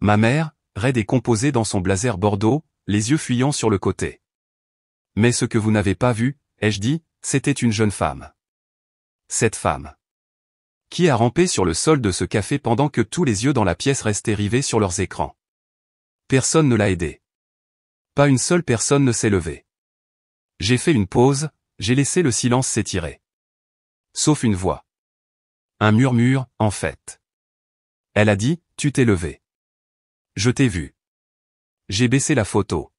[SPEAKER 1] Ma mère, raide et composée dans son blazer bordeaux, les yeux fuyants sur le côté. Mais ce que vous n'avez pas vu, ai-je dit, c'était une jeune femme. Cette femme. Qui a rampé sur le sol de ce café pendant que tous les yeux dans la pièce restaient rivés sur leurs écrans. Personne ne l'a aidée. Pas une seule personne ne s'est levée. J'ai fait une pause, j'ai laissé le silence s'étirer. Sauf une voix. Un murmure, en fait. Elle a dit, tu t'es levé. Je t'ai vu. J'ai baissé la photo.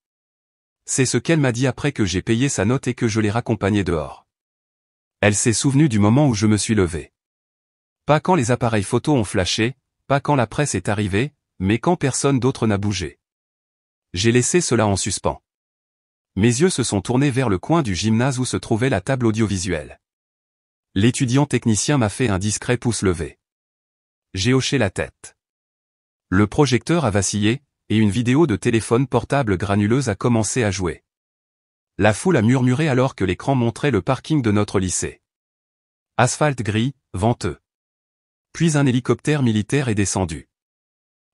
[SPEAKER 1] C'est ce qu'elle m'a dit après que j'ai payé sa note et que je l'ai raccompagnée dehors. Elle s'est souvenue du moment où je me suis levé. Pas quand les appareils photo ont flashé, pas quand la presse est arrivée, mais quand personne d'autre n'a bougé. J'ai laissé cela en suspens. Mes yeux se sont tournés vers le coin du gymnase où se trouvait la table audiovisuelle. L'étudiant technicien m'a fait un discret pouce levé. J'ai hoché la tête. Le projecteur a vacillé, et une vidéo de téléphone portable granuleuse a commencé à jouer. La foule a murmuré alors que l'écran montrait le parking de notre lycée. Asphalte gris, venteux. Puis un hélicoptère militaire est descendu.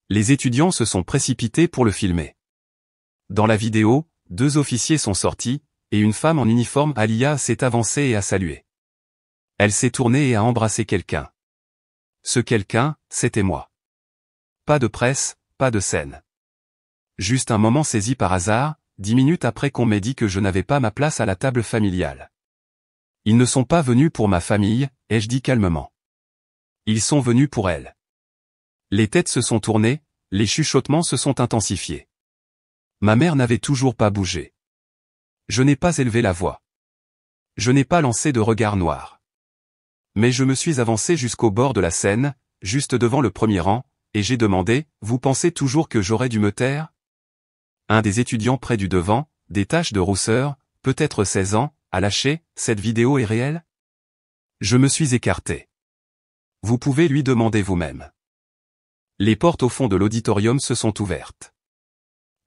[SPEAKER 1] Les étudiants se sont précipités pour le filmer. Dans la vidéo, 2 officiers sont sortis, et une femme en uniforme Alia s'est avancée et a salué. Elle s'est tournée et a embrassé quelqu'un. Ce quelqu'un, c'était moi. Pas de presse, pas de scène. Juste un moment saisi par hasard, 10 minutes après qu'on m'ait dit que je n'avais pas ma place à la table familiale. Ils ne sont pas venus pour ma famille, ai-je dit calmement. Ils sont venus pour elle. Les têtes se sont tournées, les chuchotements se sont intensifiés. Ma mère n'avait toujours pas bougé. Je n'ai pas élevé la voix. Je n'ai pas lancé de regard noir. Mais je me suis avancé jusqu'au bord de la scène, juste devant le premier rang, et j'ai demandé, vous pensez toujours que j'aurais dû me taire ? Un des étudiants près du devant, des taches de rousseur, peut-être 16 ans, a lâché, cette vidéo est réelle ? Je me suis écarté. Vous pouvez lui demander vous-même. Les portes au fond de l'auditorium se sont ouvertes.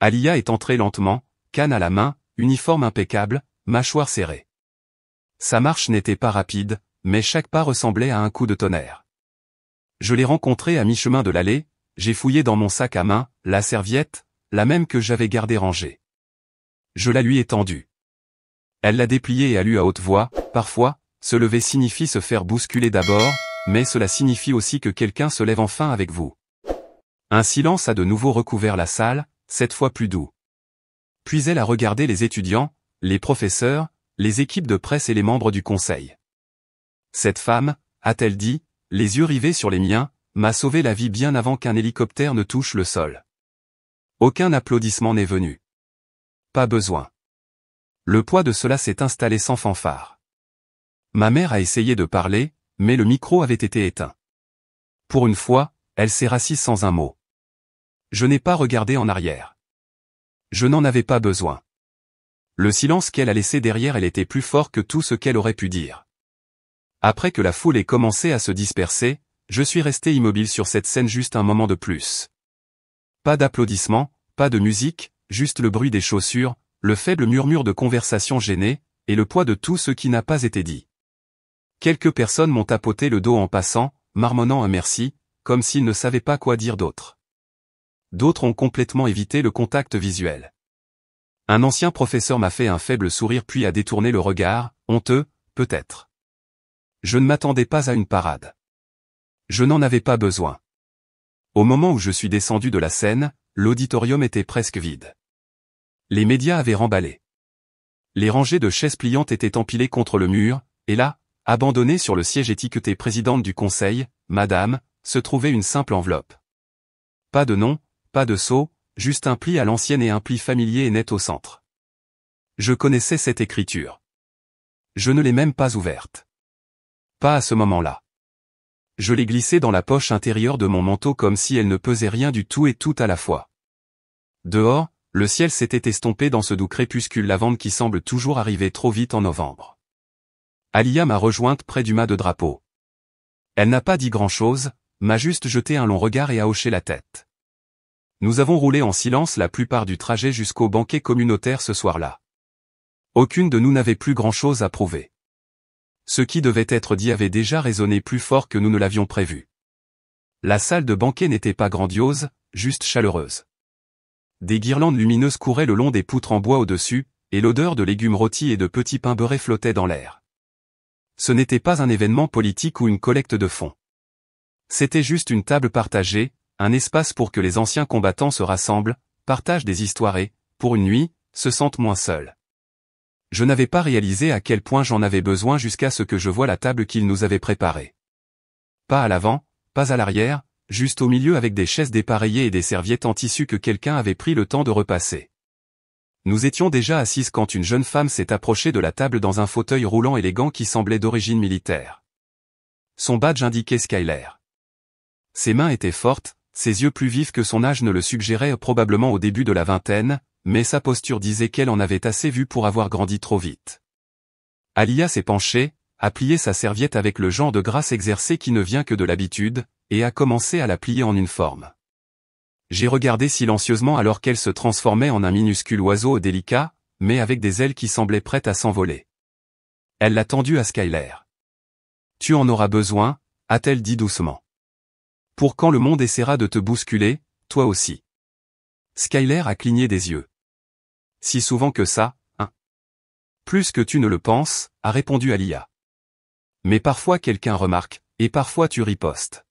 [SPEAKER 1] Alia est entrée lentement, canne à la main, uniforme impeccable, mâchoire serrée. Sa marche n'était pas rapide, mais chaque pas ressemblait à un coup de tonnerre. Je l'ai rencontrée à mi-chemin de l'allée, j'ai fouillé dans mon sac à main, la serviette, la même que j'avais gardée rangée. Je la lui ai tendue. Elle l'a dépliée et a lu à haute voix, parfois, se lever signifie se faire bousculer d'abord, mais cela signifie aussi que quelqu'un se lève enfin avec vous. Un silence a de nouveau recouvert la salle, cette fois plus doux. Puis elle a regardé les étudiants, les professeurs, les équipes de presse et les membres du conseil. Cette femme, a-t-elle dit, les yeux rivés sur les miens, m'a sauvé la vie bien avant qu'un hélicoptère ne touche le sol. Aucun applaudissement n'est venu. Pas besoin. Le poids de cela s'est installé sans fanfare. Ma mère a essayé de parler, mais le micro avait été éteint. Pour une fois, elle s'est rassise sans un mot. Je n'ai pas regardé en arrière. Je n'en avais pas besoin. Le silence qu'elle a laissé derrière elle était plus fort que tout ce qu'elle aurait pu dire. Après que la foule ait commencé à se disperser, je suis resté immobile sur cette scène juste un moment de plus. Pas d'applaudissements, pas de musique, juste le bruit des chaussures, le faible murmure de conversation gênée, et le poids de tout ce qui n'a pas été dit. Quelques personnes m'ont tapoté le dos en passant, marmonnant un merci, comme s'ils ne savaient pas quoi dire d'autre. D'autres ont complètement évité le contact visuel. Un ancien professeur m'a fait un faible sourire puis a détourné le regard, honteux, peut-être. Je ne m'attendais pas à une parade. Je n'en avais pas besoin. Au moment où je suis descendu de la scène, l'auditorium était presque vide. Les médias avaient remballé. Les rangées de chaises pliantes étaient empilées contre le mur, et là, abandonnée sur le siège étiqueté présidente du conseil, madame, se trouvait une simple enveloppe. Pas de nom, pas de sceau, juste un pli à l'ancienne et un pli familier et net au centre. Je connaissais cette écriture. Je ne l'ai même pas ouverte. Pas à ce moment-là. Je l'ai glissée dans la poche intérieure de mon manteau comme si elle ne pesait rien du tout et tout à la fois. Dehors, le ciel s'était estompé dans ce doux crépuscule lavande qui semble toujours arriver trop vite en novembre. Alia m'a rejointe près du mât de drapeau. Elle n'a pas dit grand-chose, m'a juste jeté un long regard et a hoché la tête. Nous avons roulé en silence la plupart du trajet jusqu'au banquet communautaire ce soir-là. Aucune de nous n'avait plus grand-chose à prouver. Ce qui devait être dit avait déjà résonné plus fort que nous ne l'avions prévu. La salle de banquet n'était pas grandiose, juste chaleureuse. Des guirlandes lumineuses couraient le long des poutres en bois au-dessus, et l'odeur de légumes rôtis et de petits pains beurrés flottait dans l'air. Ce n'était pas un événement politique ou une collecte de fonds. C'était juste une table partagée, un espace pour que les anciens combattants se rassemblent, partagent des histoires et, pour une nuit, se sentent moins seuls. Je n'avais pas réalisé à quel point j'en avais besoin jusqu'à ce que je voie la table qu'ils nous avaient préparée. Pas à l'avant, pas à l'arrière, juste au milieu avec des chaises dépareillées et des serviettes en tissu que quelqu'un avait pris le temps de repasser. Nous étions déjà assises quand une jeune femme s'est approchée de la table dans un fauteuil roulant élégant qui semblait d'origine militaire. Son badge indiquait Skyler. Ses mains étaient fortes, ses yeux plus vifs que son âge ne le suggérait probablement au début de la vingtaine, mais sa posture disait qu'elle en avait assez vu pour avoir grandi trop vite. Alia s'est penchée, a plié sa serviette avec le genre de grâce exercée qui ne vient que de l'habitude, et a commencé à la plier en une forme. J'ai regardé silencieusement alors qu'elle se transformait en un minuscule oiseau délicat, mais avec des ailes qui semblaient prêtes à s'envoler. Elle l'a tendue à Skyler. « Tu en auras besoin », a-t-elle dit doucement. « Pour quand le monde essaiera de te bousculer, toi aussi. » Skyler a cligné des yeux. « Si souvent que ça, hein ? » « Plus que tu ne le penses, » a répondu Alia. « Mais parfois quelqu'un remarque, et parfois tu ripostes. »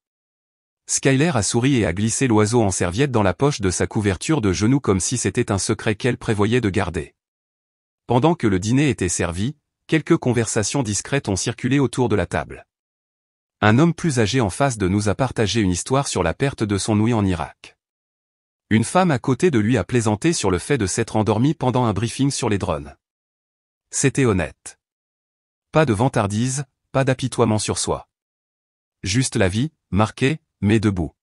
[SPEAKER 1] Skyler a souri et a glissé l'oiseau en serviette dans la poche de sa couverture de genoux comme si c'était un secret qu'elle prévoyait de garder. Pendant que le dîner était servi, quelques conversations discrètes ont circulé autour de la table. Un homme plus âgé en face de nous a partagé une histoire sur la perte de son ouïe en Irak. Une femme à côté de lui a plaisanté sur le fait de s'être endormie pendant un briefing sur les drones. C'était honnête. Pas de vantardise, pas d'apitoiement sur soi. Juste la vie, marquée, mais debout.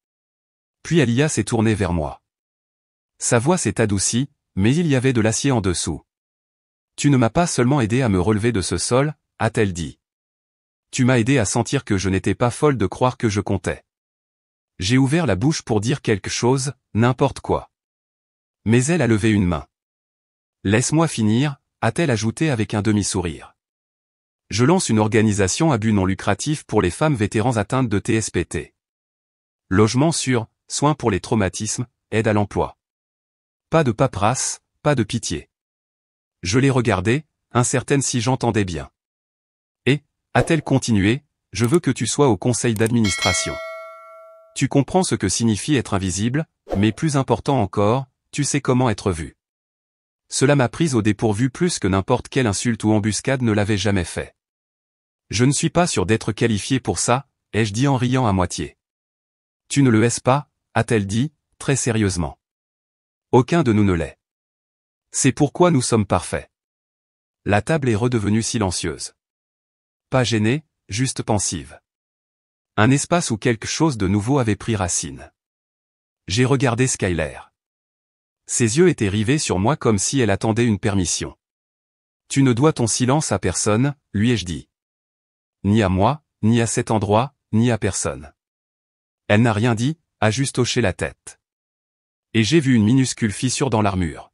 [SPEAKER 1] Puis Alia s'est tournée vers moi. Sa voix s'est adoucie, mais il y avait de l'acier en dessous. « Tu ne m'as pas seulement aidé à me relever de ce sol, » a-t-elle dit. « Tu m'as aidé à sentir que je n'étais pas folle de croire que je comptais. » J'ai ouvert la bouche pour dire quelque chose, n'importe quoi. Mais elle a levé une main. « Laisse-moi finir », a-t-elle ajouté avec un demi-sourire. Je lance une organisation à but non lucratif pour les femmes vétérans atteintes de TSPT. Logement sûr, soins pour les traumatismes, aide à l'emploi. Pas de paperasse, pas de pitié. Je l'ai regardée, incertaine si j'entendais bien. Et, a-t-elle continué, je veux que tu sois au conseil d'administration. Tu comprends ce que signifie être invisible, mais plus important encore, tu sais comment être vu. Cela m'a prise au dépourvu plus que n'importe quelle insulte ou embuscade ne l'avait jamais fait. Je ne suis pas sûr d'être qualifié pour ça, ai-je dit en riant à moitié. Tu ne le es pas, a-t-elle dit, très sérieusement. Aucun de nous ne l'est. C'est pourquoi nous sommes parfaits. La table est redevenue silencieuse. Pas gênée, juste pensive. Un espace où quelque chose de nouveau avait pris racine. J'ai regardé Skyler. Ses yeux étaient rivés sur moi comme si elle attendait une permission. Tu ne dois ton silence à personne, lui ai-je dit. Ni à moi, ni à cet endroit, ni à personne. Elle n'a rien dit, a juste hoché la tête. Et j'ai vu une minuscule fissure dans l'armure.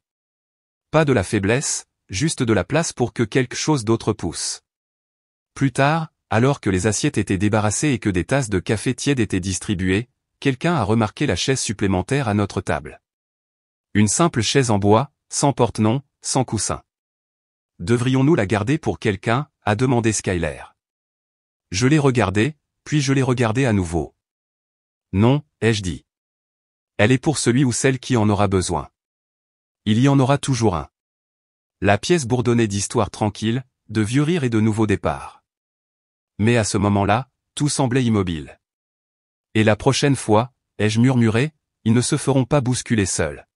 [SPEAKER 1] Pas de la faiblesse, juste de la place pour que quelque chose d'autre pousse. Plus tard, alors que les assiettes étaient débarrassées et que des tasses de café tiède étaient distribuées, quelqu'un a remarqué la chaise supplémentaire à notre table. Une simple chaise en bois, sans porte-nom, sans coussin. Devrions-nous la garder pour quelqu'un, a demandé Skyler. Je l'ai regardée, puis je l'ai regardée à nouveau. Non, ai-je dit. Elle est pour celui ou celle qui en aura besoin. Il y en aura toujours un. La pièce bourdonnait d'histoires tranquilles, de vieux rires et de nouveaux départs. Mais à ce moment-là, tout semblait immobile. Et la prochaine fois, ai-je murmuré, ils ne se feront pas bousculer seuls.